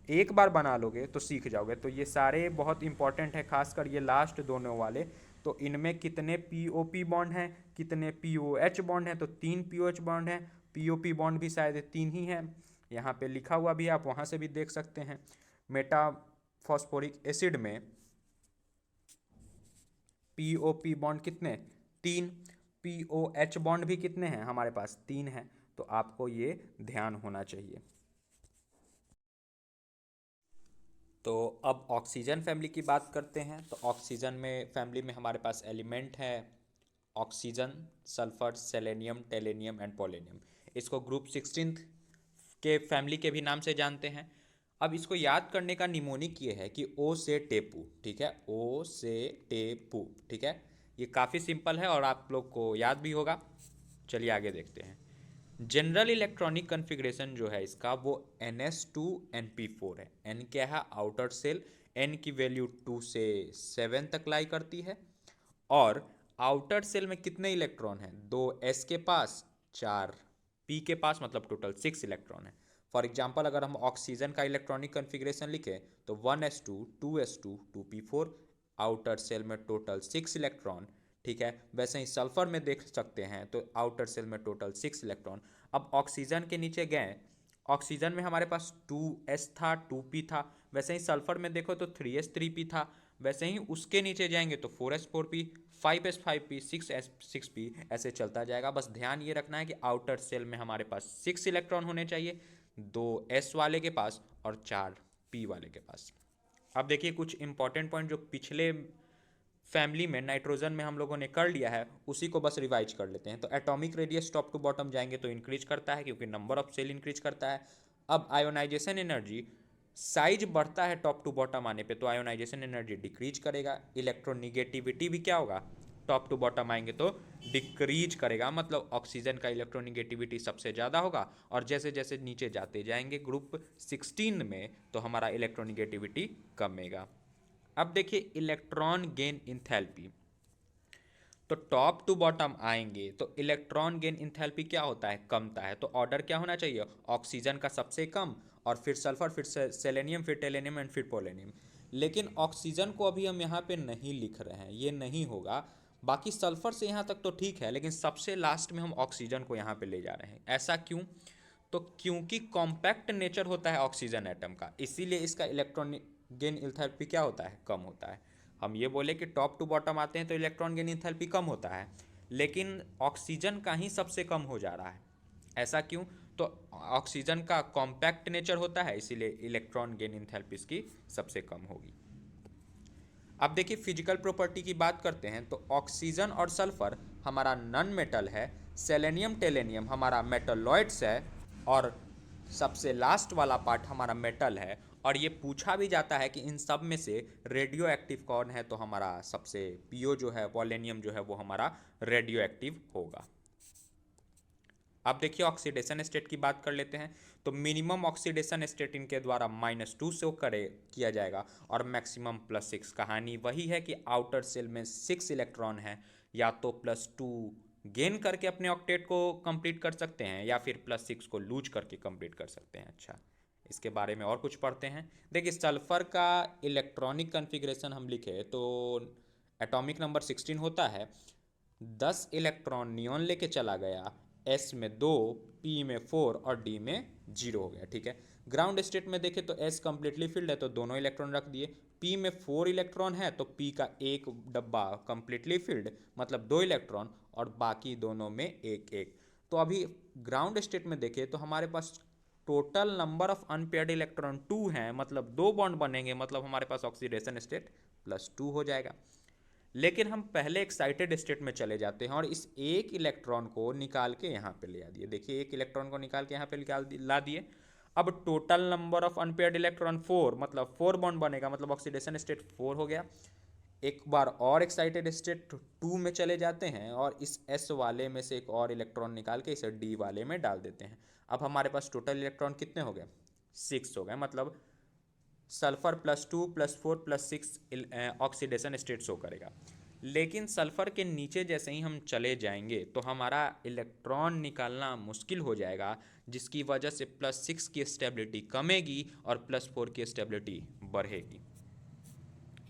एक बार बना लोगे तो सीख जाओगे। तो ये सारे बहुत इंपॉर्टेंट है, खासकर ये लास्ट दोनों वाले। तो इनमें कितने POP बॉन्ड हैं, कितने POH बॉन्ड हैं, तो 3 POH बॉन्ड हैं। POP बॉन्ड भी शायद 3 ही है, यहाँ पे लिखा हुआ भी, आप वहाँ से भी देख सकते हैं। मेटाफॉस्फोरिक एसिड में POP बॉन्ड कितने 3, POH बॉन्ड भी कितने हैं हमारे पास 3 हैं। तो आपको ये ध्यान होना चाहिए। तो अब ऑक्सीजन फैमिली की बात करते हैं। तो ऑक्सीजन में फैमिली में हमारे पास एलिमेंट है oxygen, sulphur, selenium, टेलेनियम and polonium. इसको ग्रुप 16 के फैमिली के भी नाम से जानते हैं। अब इसको याद करने का निमोनिक ये है कि ओ से टेपू, ठीक है, ओ से टेपू, ठीक है। ये काफ़ी सिंपल है और आप लोग को याद भी होगा। चलिए आगे देखते हैं। जनरल इलेक्ट्रॉनिक कन्फिग्रेशन जो है इसका वो NS2 NP4 है। N क्या है आउटर सेल, N की वैल्यू 2 से 7 तक लाई करती है। और आउटर सेल में कितने इलेक्ट्रॉन हैं 2 S के पास, 4 P के पास, मतलब टोटल 6 इलेक्ट्रॉन है। फॉर एग्जाम्पल अगर हम ऑक्सीजन का इलेक्ट्रॉनिक कन्फिग्रेशन लिखें तो 1s2 2s2 2p4, outer shell में टोटल 6 इलेक्ट्रॉन, ठीक है। वैसे ही सल्फर में देख सकते हैं तो आउटर सेल में टोटल 6 इलेक्ट्रॉन। अब ऑक्सीजन के नीचे गए, ऑक्सीजन में हमारे पास 2s था 2p था। वैसे ही सल्फर में देखो तो 3s 3p था। वैसे ही उसके नीचे जाएंगे तो 4s 4p, 5s 5p, 6s 6p, ऐसे चलता जाएगा। बस ध्यान ये रखना है कि आउटर सेल में हमारे पास 6 इलेक्ट्रॉन होने चाहिए, 2s वाले के पास और 4 p वाले के पास। अब देखिए कुछ इंपॉर्टेंट पॉइंट जो पिछले फैमिली में नाइट्रोजन में हम लोगों ने कर लिया है उसी को बस रिवाइज कर लेते हैं। तो atomic radius top to bottom जाएंगे तो इंक्रीज करता है क्योंकि नंबर ऑफ सेल इंक्रीज करता है। अब आयोनाइजेशन एनर्जी साइज बढ़ता है टॉप टू बॉटम आने पे, तो आयोनाइजेशन एनर्जी डिक्रीज करेगा। इलेक्ट्रोनिगेटिविटी भी क्या होगा टॉप टू बॉटम आएंगे तो डिक्रीज करेगा, मतलब ऑक्सीजन का इलेक्ट्रोनिगेटिविटी सबसे ज़्यादा होगा। और जैसे जैसे नीचे जाते जाएंगे ग्रुप 16 में तो हमारा इलेक्ट्रोनिगेटिविटी कमेगा। अब देखिए इलेक्ट्रॉन गेन इंथैल्पी, तो टॉप टू बॉटम आएंगे तो इलेक्ट्रॉन गेन इंथैल्पी क्या होता है कमता है। तो ऑर्डर क्या होना चाहिए ऑक्सीजन का सबसे कम, और फिर सल्फर, फिर सेलेनियम, फिर टेलेनियम एंड फिर पोलेनियम। लेकिन ऑक्सीजन को अभी हम यहाँ पे नहीं लिख रहे हैं, ये नहीं होगा। बाकी सल्फर से यहाँ तक तो ठीक है, लेकिन सबसे लास्ट में हम ऑक्सीजन को यहाँ पे ले जा रहे हैं। ऐसा क्यों? तो क्योंकि कॉम्पैक्ट नेचर होता है ऑक्सीजन एटम का, इसीलिए इसका इलेक्ट्रॉन गेन इंथैल्पी क्या होता है कम होता है। हम ये बोले कि टॉप टू बॉटम आते हैं तो इलेक्ट्रॉन गेन इंथैल्पी कम होता है, लेकिन ऑक्सीजन का ही सबसे कम हो जा रहा है। ऐसा क्यों? तो ऑक्सीजन का कॉम्पैक्ट नेचर होता है, इसीलिए इलेक्ट्रॉन गेन इंथैल्पी इसकी सबसे कम होगी। अब देखिए फिजिकल प्रॉपर्टी की बात करते हैं तो ऑक्सीजन और सल्फर हमारा नॉन मेटल है, सेलेनियम टेलेनियम हमारा मेटलॉइड्स है, और सबसे लास्ट वाला पार्ट हमारा मेटल है। और ये पूछा भी जाता है कि इन सब में से रेडियो एक्टिव कौन है, तो हमारा सबसे पीओ जो है पोलेनियम जो है वो हमारा रेडियो एक्टिव होगा। अब देखिए ऑक्सीडेशन स्टेट की बात कर लेते हैं। तो मिनिमम ऑक्सीडेशन स्टेट इनके द्वारा -2 से किया जाएगा और मैक्सिमम +6। कहानी वही है कि आउटर सेल में 6 इलेक्ट्रॉन है, या तो +2 गेन करके अपने ऑक्टेट को कंप्लीट कर सकते हैं या फिर +6 को लूज करके कंप्लीट कर सकते हैं। अच्छा, इसके बारे में और कुछ पढ़ते हैं। देखिए सल्फर का इलेक्ट्रॉनिक कन्फिग्रेशन हम लिखे तो एटॉमिक नंबर 16 होता है। 10 इलेक्ट्रॉन नियॉन लेके चला गया, S में 2, P में 4 और D में 0 हो गया, ठीक है। ग्राउंड स्टेट में देखें तो S कंप्लीटली फिल्ड है तो दोनों इलेक्ट्रॉन रख दिए। P में 4 इलेक्ट्रॉन है तो P का एक डब्बा कंप्लीटली फिल्ड, मतलब 2 इलेक्ट्रॉन, और बाकी दोनों में एक एक। तो अभी ग्राउंड स्टेट में देखें तो हमारे पास total number of unpaired electron 2 हैं, मतलब 2 बॉन्ड बनेंगे, मतलब हमारे पास ऑक्सीडेशन स्टेट +2 हो जाएगा। लेकिन हम पहले एक्साइटेड स्टेट में चले जाते हैं और इस एक इलेक्ट्रॉन को निकाल के यहाँ पे ले आ दिए। देखिए एक इलेक्ट्रॉन को निकाल के यहाँ पे ला दिए। अब total number of unpaired electron 4, मतलब 4 बॉन्ड बनेगा, मतलब ऑक्सीडेशन स्टेट 4 हो गया। एक बार और एक्साइटेड स्टेट 2 में चले जाते हैं और इस S वाले में से एक और इलेक्ट्रॉन निकाल के इसे D वाले में डाल देते हैं। अब हमारे पास टोटल इलेक्ट्रॉन कितने हो गए? 6 हो गए, मतलब सल्फर +2 +4 +6 ऑक्सीडेशन स्टेट शो करेगा। लेकिन सल्फर के नीचे जैसे ही हम चले जाएंगे तो हमारा इलेक्ट्रॉन निकालना मुश्किल हो जाएगा, जिसकी वजह से +6 की स्टेबिलिटी कमेगी और +4 की स्टेबिलिटी बढ़ेगी।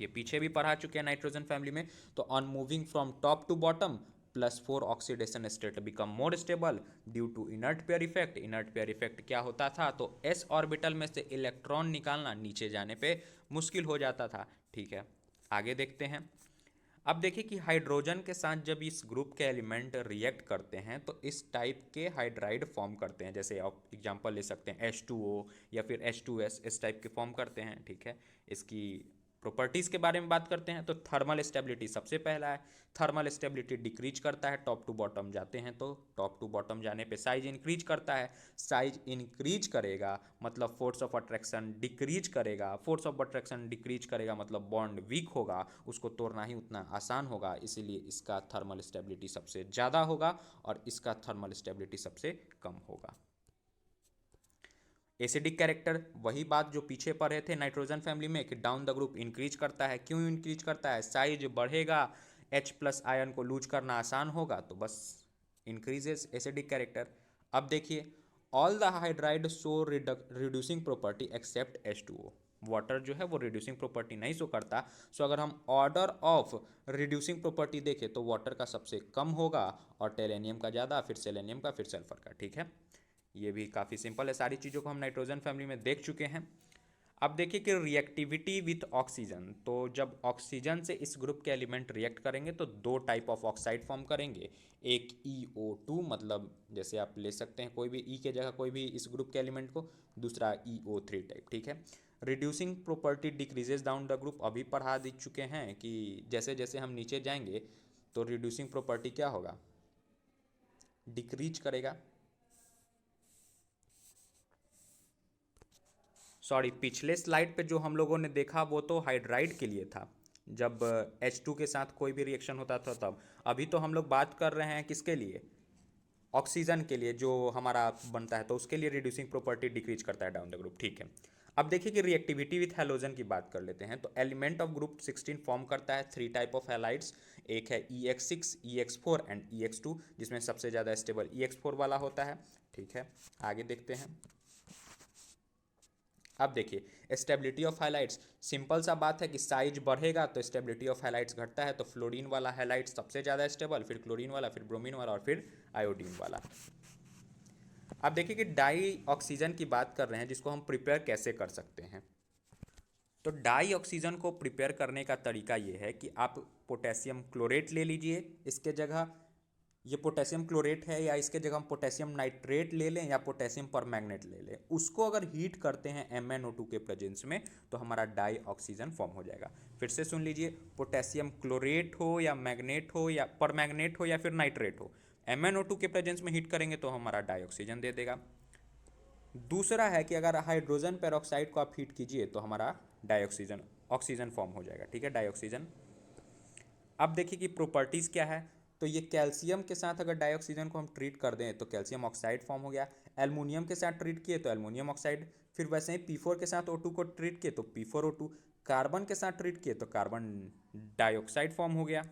ये पीछे भी पढ़ा चुके हैं नाइट्रोजन फैमिली में। तो on moving from top to bottom +4 oxidation state become more stable due to inert pair effect. Inert pair effect क्या होता था? तो s ऑर्बिटल में से इलेक्ट्रॉन निकालना नीचे जाने पे मुश्किल हो जाता था। ठीक है, आगे देखते हैं। अब देखिए कि हाइड्रोजन के साथ जब इस ग्रुप के एलिमेंट रिएक्ट करते हैं तो इस टाइप के हाइड्राइड फॉर्म करते हैं। जैसे आप एग्जांपल ले सकते हैं H2O या फिर H2S, इस टाइप के फॉर्म करते हैं। ठीक है, इसकी प्रॉपर्टीज़ के बारे में बात करते हैं तो थर्मल स्टेबिलिटी सबसे पहला है। थर्मल स्टेबिलिटी डिक्रीज करता है, टॉप टू बॉटम जाते हैं तो टॉप टू बॉटम जाने पे साइज इंक्रीज करता है। साइज इंक्रीज करेगा मतलब फोर्स ऑफ अट्रैक्शन डिक्रीज करेगा। फोर्स ऑफ अट्रैक्शन डिक्रीज करेगा मतलब बॉन्ड वीक होगा, उसको तोड़ना ही उतना आसान होगा, इसीलिए इसका थर्मल स्टेबिलिटी सबसे ज़्यादा होगा और इसका थर्मल स्टेबिलिटी सबसे कम होगा। एसिडिक कैरेक्टर, वही बात जो पीछे पढ़े थे नाइट्रोजन फैमिली में कि डाउन द ग्रुप इंक्रीज करता है। क्यों इंक्रीज करता है? साइज बढ़ेगा, H+ आयन को लूज करना आसान होगा, तो बस इंक्रीजेस एसिडिक कैरेक्टर। अब देखिए all the hydride show reducing property except H2O। Water जो है वो रिड्यूसिंग प्रॉपर्टी नहीं शो करता। सो अगर हम ऑर्डर ऑफ रिड्यूसिंग प्रॉपर्टी देखें तो वाटर का सबसे कम होगा और टेलेनियम का ज़्यादा, फिर सेलेनियम का, फिर सल्फर का। ठीक है, ये भी काफ़ी सिंपल है। सारी चीज़ों को हम नाइट्रोजन फैमिली में देख चुके हैं। अब देखिए कि रिएक्टिविटी विथ ऑक्सीजन, तो जब ऑक्सीजन से इस ग्रुप के एलिमेंट रिएक्ट करेंगे तो 2 टाइप ऑफ ऑक्साइड फॉर्म करेंगे। एक EO2, मतलब जैसे आप ले सकते हैं कोई भी E के जगह कोई भी इस ग्रुप के एलिमेंट को, दूसरा EO3 टाइप। ठीक है, reducing property decreases down the group, अभी पढ़ा दे चुके हैं कि जैसे जैसे हम नीचे जाएंगे तो रिड्यूसिंग प्रॉपर्टी क्या होगा? डिक्रीज करेगा। सॉरी, पिछले स्लाइड पे जो हम लोगों ने देखा वो तो हाइड्राइड के लिए था, जब H2 के साथ कोई भी रिएक्शन होता था तब। अभी तो हम लोग बात कर रहे हैं किसके लिए? ऑक्सीजन के लिए जो हमारा बनता है, तो उसके लिए रिड्यूसिंग प्रॉपर्टी डिक्रीज करता है डाउन द ग्रुप। ठीक है, अब देखिए कि रिएक्टिविटी विथ हैलोजन की बात कर लेते हैं। तो एलिमेंट ऑफ ग्रुप 16 फॉर्म करता है 3 टाइप ऑफ हैलाइड्स। एक है EX6, EX4 एंड EX2, जिसमें सबसे ज़्यादा स्टेबल EX4 वाला होता है। ठीक है, आगे देखते हैं। अब देखिए स्टेबिलिटी ऑफ हाइलाइट्स, सिंपल सा बात है कि साइज बढ़ेगा तो स्टेबिलिटी ऑफ हाइलाइट्स घटता है। तो फ्लोरीन वाला हाइलाइट सबसे ज़्यादा स्टेबल, फिर क्लोरीन वाला, फिर ब्रोमीन वाला और फिर आयोडीन वाला। अब देखिए कि डाई ऑक्सीजन की बात कर रहे हैं, जिसको हम प्रिपेयर कैसे कर सकते हैं। तो डाई ऑक्सीजन को प्रिपेयर करने का तरीका ये है कि आप पोटेशियम क्लोरेट ले लीजिए इसके जगह, ये पोटेशियम क्लोरेट है, या इसके जगह हम पोटेशियम नाइट्रेट ले लें या पोटेशियम परमैंगनेट ले लें। उसको अगर हीट करते हैं MnO2 के प्रेजेंस में तो हमारा डाई ऑक्सीजन फॉर्म हो जाएगा। फिर से सुन लीजिए, पोटेशियम क्लोरेट हो या मैग्नेट हो या परमैंगनेट हो या फिर नाइट्रेट हो, MnO2 के प्रेजेंस में हीट करेंगे तो हमारा डाई ऑक्सीजन दे देगा। दूसरा है कि अगर हाइड्रोजन पेरोक्साइड को आप हीट कीजिए तो हमारा डाइऑक्सीजन ऑक्सीजन फॉर्म हो जाएगा। ठीक है, डाइऑक्सीजन। अब देखिए कि प्रॉपर्टीज़ क्या है। तो ये कैल्शियम के साथ अगर डाइऑक्सीजन को हम ट्रीट कर दें तो कैल्शियम ऑक्साइड फॉर्म हो गया। एल्युमिनियम के साथ ट्रीट किए तो एल्युमिनियम ऑक्साइड। फिर वैसे ही P4 के साथ O2 को ट्रीट किए तो P4O2। कार्बन के साथ ट्रीट किए तो कार्बन डाइऑक्साइड फॉर्म हो गया।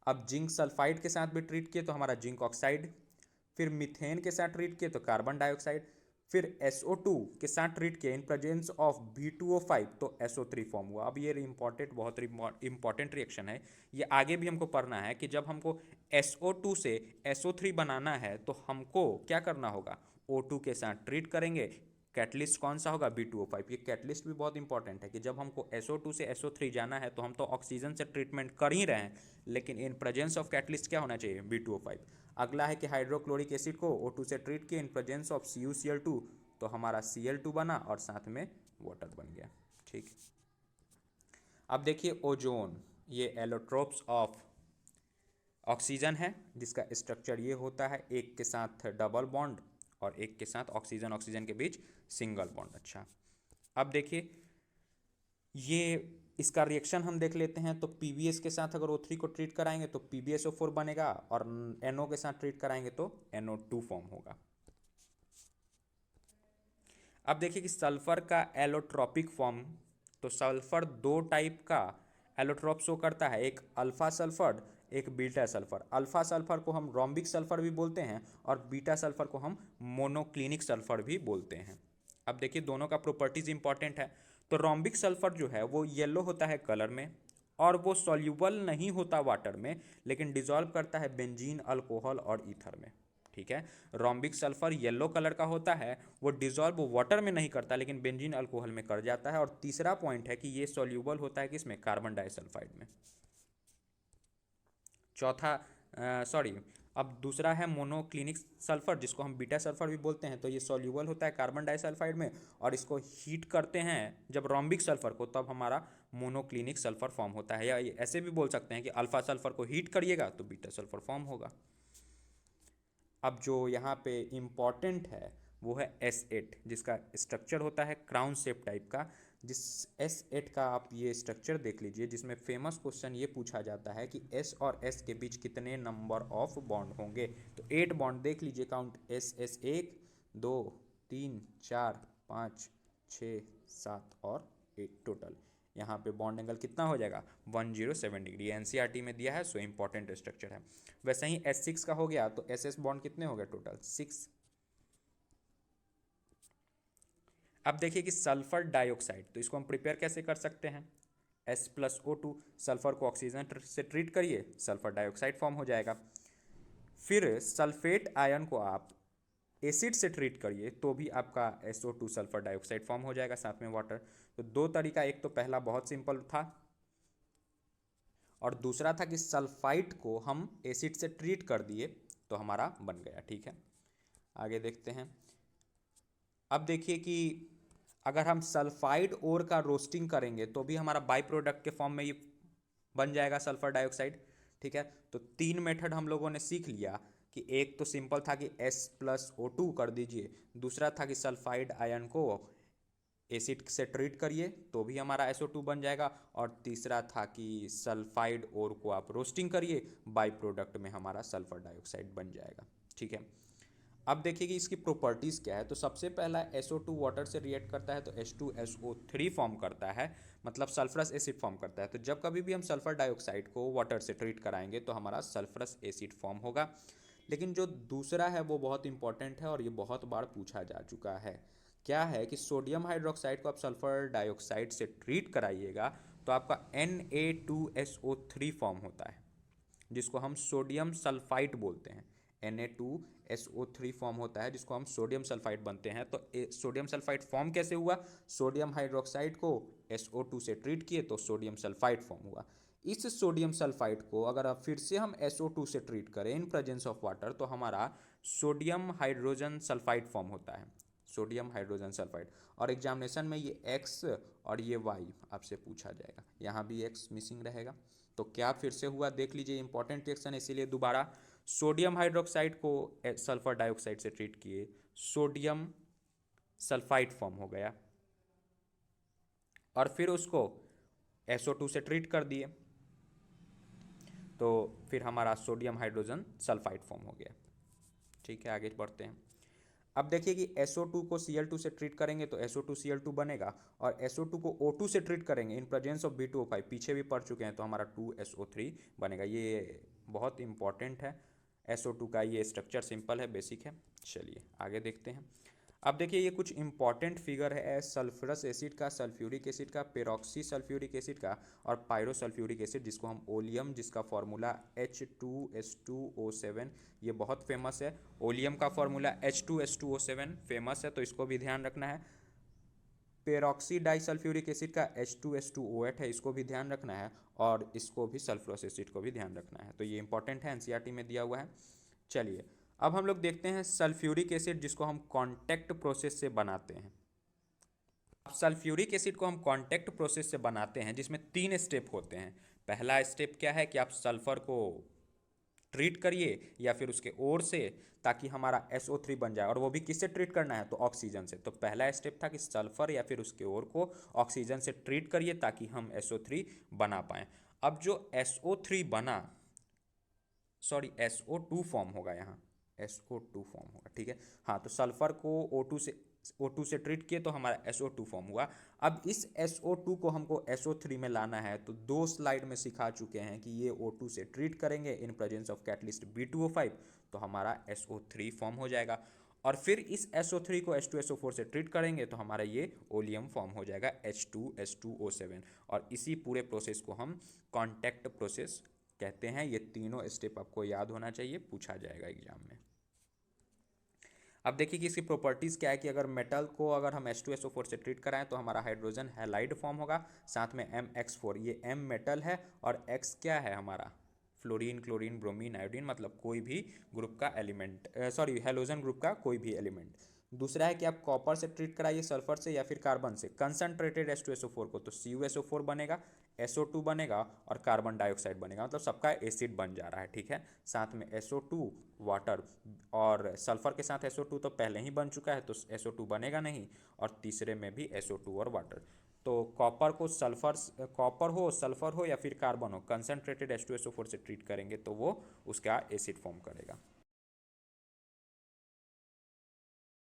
अब जिंक सल्फाइड के साथ भी ट्रीट किए तो हमारा जिंक ऑक्साइड। फिर मीथेन के साथ ट्रीट किए तो कार्बन डाइऑक्साइड। फिर SO2 के साथ ट्रीट किए इन प्रेजेंस ऑफ B2O5 तो SO3 फॉर्म हुआ। अब ये इम्पॉर्टेंट, बहुत इंपॉर्टेंट रिएक्शन है, ये आगे भी हमको पढ़ना है कि जब हमको SO2 से SO3 बनाना है तो हमको क्या करना होगा? O2 के साथ ट्रीट करेंगे। कैटलिस्ट कौन सा होगा? B2O5। ये कैटलिस्ट भी बहुत इंपॉर्टेंट है कि जब हमको SO2 से SO3 जाना है तो हम तो ऑक्सीजन से ट्रीटमेंट कर ही रहे हैं, लेकिन इन प्रेजेंस ऑफ कैटलिस्ट क्या होना चाहिए? B2O5। अगला है कि हाइड्रोक्लोरिक एसिड को O2 से ट्रीट किए इन प्रेजेंस ऑफ CuCl2, तो हमारा Cl2 बना और साथ में वाटर बन गया। ठीक, अब देखिए ओजोन, ये एलोट्रोप्स ऑफ ऑक्सीजन है जिसका स्ट्रक्चर ये होता है, एक के साथ डबल बॉन्ड और एक के साथ ऑक्सीजन ऑक्सीजन के बीच सिंगल बॉन्ड। अच्छा, अब देखिए ये इसका रिएक्शन हम देख लेते हैं। तो PbS के साथ अगर O3 को ट्रीट कराएंगे तो PbSO4 बनेगा और NO के साथ ट्रीट कराएंगे तो NO2 फॉर्म होगा। अब देखिए कि सल्फर का एलोट्रॉपिक फॉर्म, तो सल्फर दो टाइप का एलोट्रॉप शो करता है, एक अल्फा सल्फर, एक बीटा सल्फर। अल्फा सल्फर को हम रोम्बिक सल्फर भी बोलते हैं और बीटा सल्फर को हम मोनोक्लिनिक सल्फर भी बोलते हैं। अब देखिए दोनों का प्रॉपर्टीज इंपॉर्टेंट है। तो रोम्बिक सल्फर जो है वो येलो होता है कलर में और वो सॉल्यूबल नहीं होता वाटर में, लेकिन डिजॉल्व करता है बेंजीन, अल्कोहल और ईथर में। ठीक है, रोम्बिक सल्फर येलो कलर का होता है, वो डिजॉल्व वाटर में नहीं करता लेकिन बेंजीन अल्कोहल में कर जाता है। और तीसरा पॉइंट है कि ये सॉल्यूबल होता है किसमें, कार्बन डाइसल्फाइड में। चौथा सॉरी, अब दूसरा है मोनोक्लिनिक सल्फर जिसको हम बीटा सल्फर भी बोलते हैं। तो ये सॉल्यूबल होता है कार्बन डाइसल्फाइड में और इसको हीट करते हैं जब रोम्बिक सल्फर को, तब हमारा मोनोक्लिनिक सल्फर फॉर्म होता है। या ऐसे भी बोल सकते हैं कि अल्फा सल्फर को हीट करिएगा तो बीटा सल्फर फॉर्म होगा। अब जो यहाँ पे इम्पॉर्टेंट है वो है S8 जिसका स्ट्रक्चर होता है क्राउन शेप टाइप का। जिस S8 का आप ये स्ट्रक्चर देख लीजिए, जिसमें फेमस क्वेश्चन ये पूछा जाता है कि S और S के बीच कितने नंबर ऑफ बॉन्ड होंगे। तो 8 बॉन्ड देख लीजिए, काउंट S 1 2 3 4 5 6 7 और 8 टोटल। यहाँ पे बॉन्ड एंगल कितना हो जाएगा, 107 डिग्री। NCERT में दिया है, सो इंपॉर्टेंट स्ट्रक्चर है। वैसे ही S6 का हो गया तो SS बॉन्ड कितने हो गए टोटल, 6। अब देखिए कि सल्फर डाइऑक्साइड, तो इसको हम प्रिपेयर कैसे कर सकते हैं, S+O2, सल्फर को ऑक्सीजन से ट्रीट करिए, सल्फर डाइऑक्साइड फॉर्म हो जाएगा। फिर सल्फेट आयन को आप एसिड से ट्रीट करिए तो भी आपका SO2 सल्फर डाइऑक्साइड फॉर्म हो जाएगा, साथ में वाटर। तो दो तरीका, एक तो पहला बहुत सिंपल था और दूसरा था कि सल्फाइड को हम एसिड से ट्रीट कर दिए तो हमारा बन गया। ठीक है, आगे देखते हैं। अब देखिए कि अगर हम सल्फाइड ओर का रोस्टिंग करेंगे तो भी हमारा बाई प्रोडक्ट के फॉर्म में ये बन जाएगा सल्फर डाइऑक्साइड। ठीक है, तो 3 मेथड हम लोगों ने सीख लिया कि एक तो सिंपल था कि S+O2 कर दीजिए, दूसरा था कि सल्फाइड आयन को एसिड से ट्रीट करिए तो भी हमारा SO2 बन जाएगा, और तीसरा था कि सल्फाइड ओर को आप रोस्टिंग करिए, बाई प्रोडक्ट में हमारा सल्फर डाइऑक्साइड बन जाएगा। ठीक है, अब देखिए कि इसकी प्रॉपर्टीज़ क्या है। तो सबसे पहला SO2 वाटर से रिएक्ट करता है तो H2SO3 फॉर्म करता है, मतलब सल्फरस एसिड फॉर्म करता है। तो जब कभी भी हम सल्फर डाइऑक्साइड को वाटर से ट्रीट कराएंगे तो हमारा सल्फरस एसिड फॉर्म होगा। लेकिन जो दूसरा है वो बहुत इंपॉर्टेंट है और ये बहुत बार पूछा जा चुका है। क्या है कि सोडियम हाइड्रोक्साइड को आप सल्फर डाइऑक्साइड से ट्रीट कराइएगा तो आपका Na2SO3 फॉर्म होता है, जिसको हम सोडियम सल्फाइड बोलते हैं। Na2SO3 फॉर्म होता है जिसको हम सोडियम सल्फाइड बनते हैं। तो सोडियम सल्फाइड फॉर्म कैसे हुआ, सोडियम हाइड्रोक्साइड को SO2 से ट्रीट किए तो सोडियम सल्फाइड फॉर्म हुआ। इस सोडियम सल्फाइड को अगर अब फिर से हम SO2 से ट्रीट करें इन प्रेजेंस ऑफ वाटर तो हमारा सोडियम हाइड्रोजन सल्फाइड फॉर्म होता है, सोडियम हाइड्रोजन सल्फाइड। और एग्जामिनेशन में ये X और ये Y आपसे पूछा जाएगा, यहाँ भी X मिसिंग रहेगा। तो क्या फिर से हुआ देख लीजिए, इंपॉर्टेंट रिएक्शन है इसीलिए दोबारा सोडियम हाइड्रोक्साइड को सल्फर डाइऑक्साइड से ट्रीट किए, सोडियम सल्फाइड फॉर्म हो गया, और फिर उसको SO2 से ट्रीट कर दिए तो फिर हमारा सोडियम हाइड्रोजन सल्फाइड फॉर्म हो गया। ठीक है, आगे बढ़ते हैं। अब देखिए कि SO2 को Cl2 से ट्रीट करेंगे तो SO2Cl2 बनेगा, और SO2 को O2 से ट्रीट करेंगे इन प्रेजेंस ऑफ B2O5, पीछे भी पढ़ चुके हैं, तो हमारा 2SO3 बनेगा। ये बहुत इंपॉर्टेंट है, SO2 का ये स्ट्रक्चर सिंपल है, बेसिक है। चलिए आगे देखते हैं। अब देखिए ये कुछ इंपॉर्टेंट फिगर है सल्फरस एसिड का, सल्फ्यूरिक एसिड का, पेरोक्सी सल्फ्यूरिक एसिड का और पायरोसल्फ्यूरिक एसिड जिसको हम ओलियम, जिसका फॉर्मूला H2S2O7, ये बहुत फेमस है। ओलियम का फॉर्मूला H2S2O7 फेमस है तो इसको भी ध्यान रखना है। पेरोक्सी डाइसल्फ्यूरिक एसिड का H2S2O8 है, इसको भी ध्यान रखना है, और इसको भी सल्फरस एसिड को भी ध्यान रखना है। तो ये इंपॉर्टेंट है, NCERT में दिया हुआ है। चलिए अब हम लोग देखते हैं सल्फ्यूरिक एसिड, जिसको हम कॉन्टैक्ट प्रोसेस से बनाते हैं। अब सल्फ्यूरिक एसिड को हम कॉन्टैक्ट प्रोसेस से बनाते हैं, जिसमें 3 स्टेप होते हैं। पहला स्टेप क्या है कि आप सल्फर को ट्रीट करिए या फिर उसके ओर से, ताकि हमारा SO3 बन जाए। और वो भी किससे ट्रीट करना है, तो ऑक्सीजन से। तो पहला स्टेप था कि सल्फर या फिर उसके ओर को ऑक्सीजन से ट्रीट करिए ताकि हम SO3 बना पाएँ। अब जो SO3 बना, सॉरी SO2 फॉर्म होगा यहाँ, SO2 फॉर्म होगा, ठीक है। हाँ, तो सल्फर को O2 से ट्रीट किए तो हमारा SO2 फॉर्म हुआ। अब इस SO2 को हमको SO3 में लाना है, तो 2 स्लाइड में सिखा चुके हैं कि ये O2 से ट्रीट करेंगे in presence of catalyst B2O5, तो हमारा SO3 फॉर्म हो जाएगा। और फिर इस SO3 को H2SO4 से ट्रीट करेंगे तो हमारा ये ओलियम फॉर्म हो जाएगा H2H2O7। और इसी पूरे प्रोसेस को हम कॉन्टैक्ट प्रोसेस कहते हैं। ये तीनों स्टेप आपको याद होना चाहिए, पूछा जाएगा एग्जाम में। अब देखिए कि इसकी प्रॉपर्टीज़ क्या है कि अगर मेटल को अगर हम H2SO4 से ट्रीट कराएं तो हमारा हाइड्रोजन हैलाइड फॉर्म होगा, साथ में MX4, ये M मेटल है और X क्या है हमारा, फ्लोरीन, क्लोरीन, ब्रोमीन, आयोडीन, मतलब कोई भी ग्रुप का एलिमेंट, सॉरी हैलोजन ग्रुप का कोई भी एलिमेंट। दूसरा है कि आप कॉपर से ट्रीट कराइए, सल्फर से या फिर कार्बन से, कंसनट्रेटेड H2SO4 को, तो CuSO4 बनेगा, SO2 बनेगा और कार्बन डाइऑक्साइड बनेगा, मतलब सबका एसिड बन जा रहा है, ठीक है। साथ में SO2 वाटर, और सल्फर के साथ SO2 तो पहले ही बन चुका है तो SO2 बनेगा नहीं, और तीसरे में भी SO2 और वाटर। तो कॉपर को कॉपर हो, सल्फर हो या फिर कार्बन हो, कंसनट्रेटेड H2SO4 से ट्रीट करेंगे तो वो उसका एसिड फॉर्म करेगा।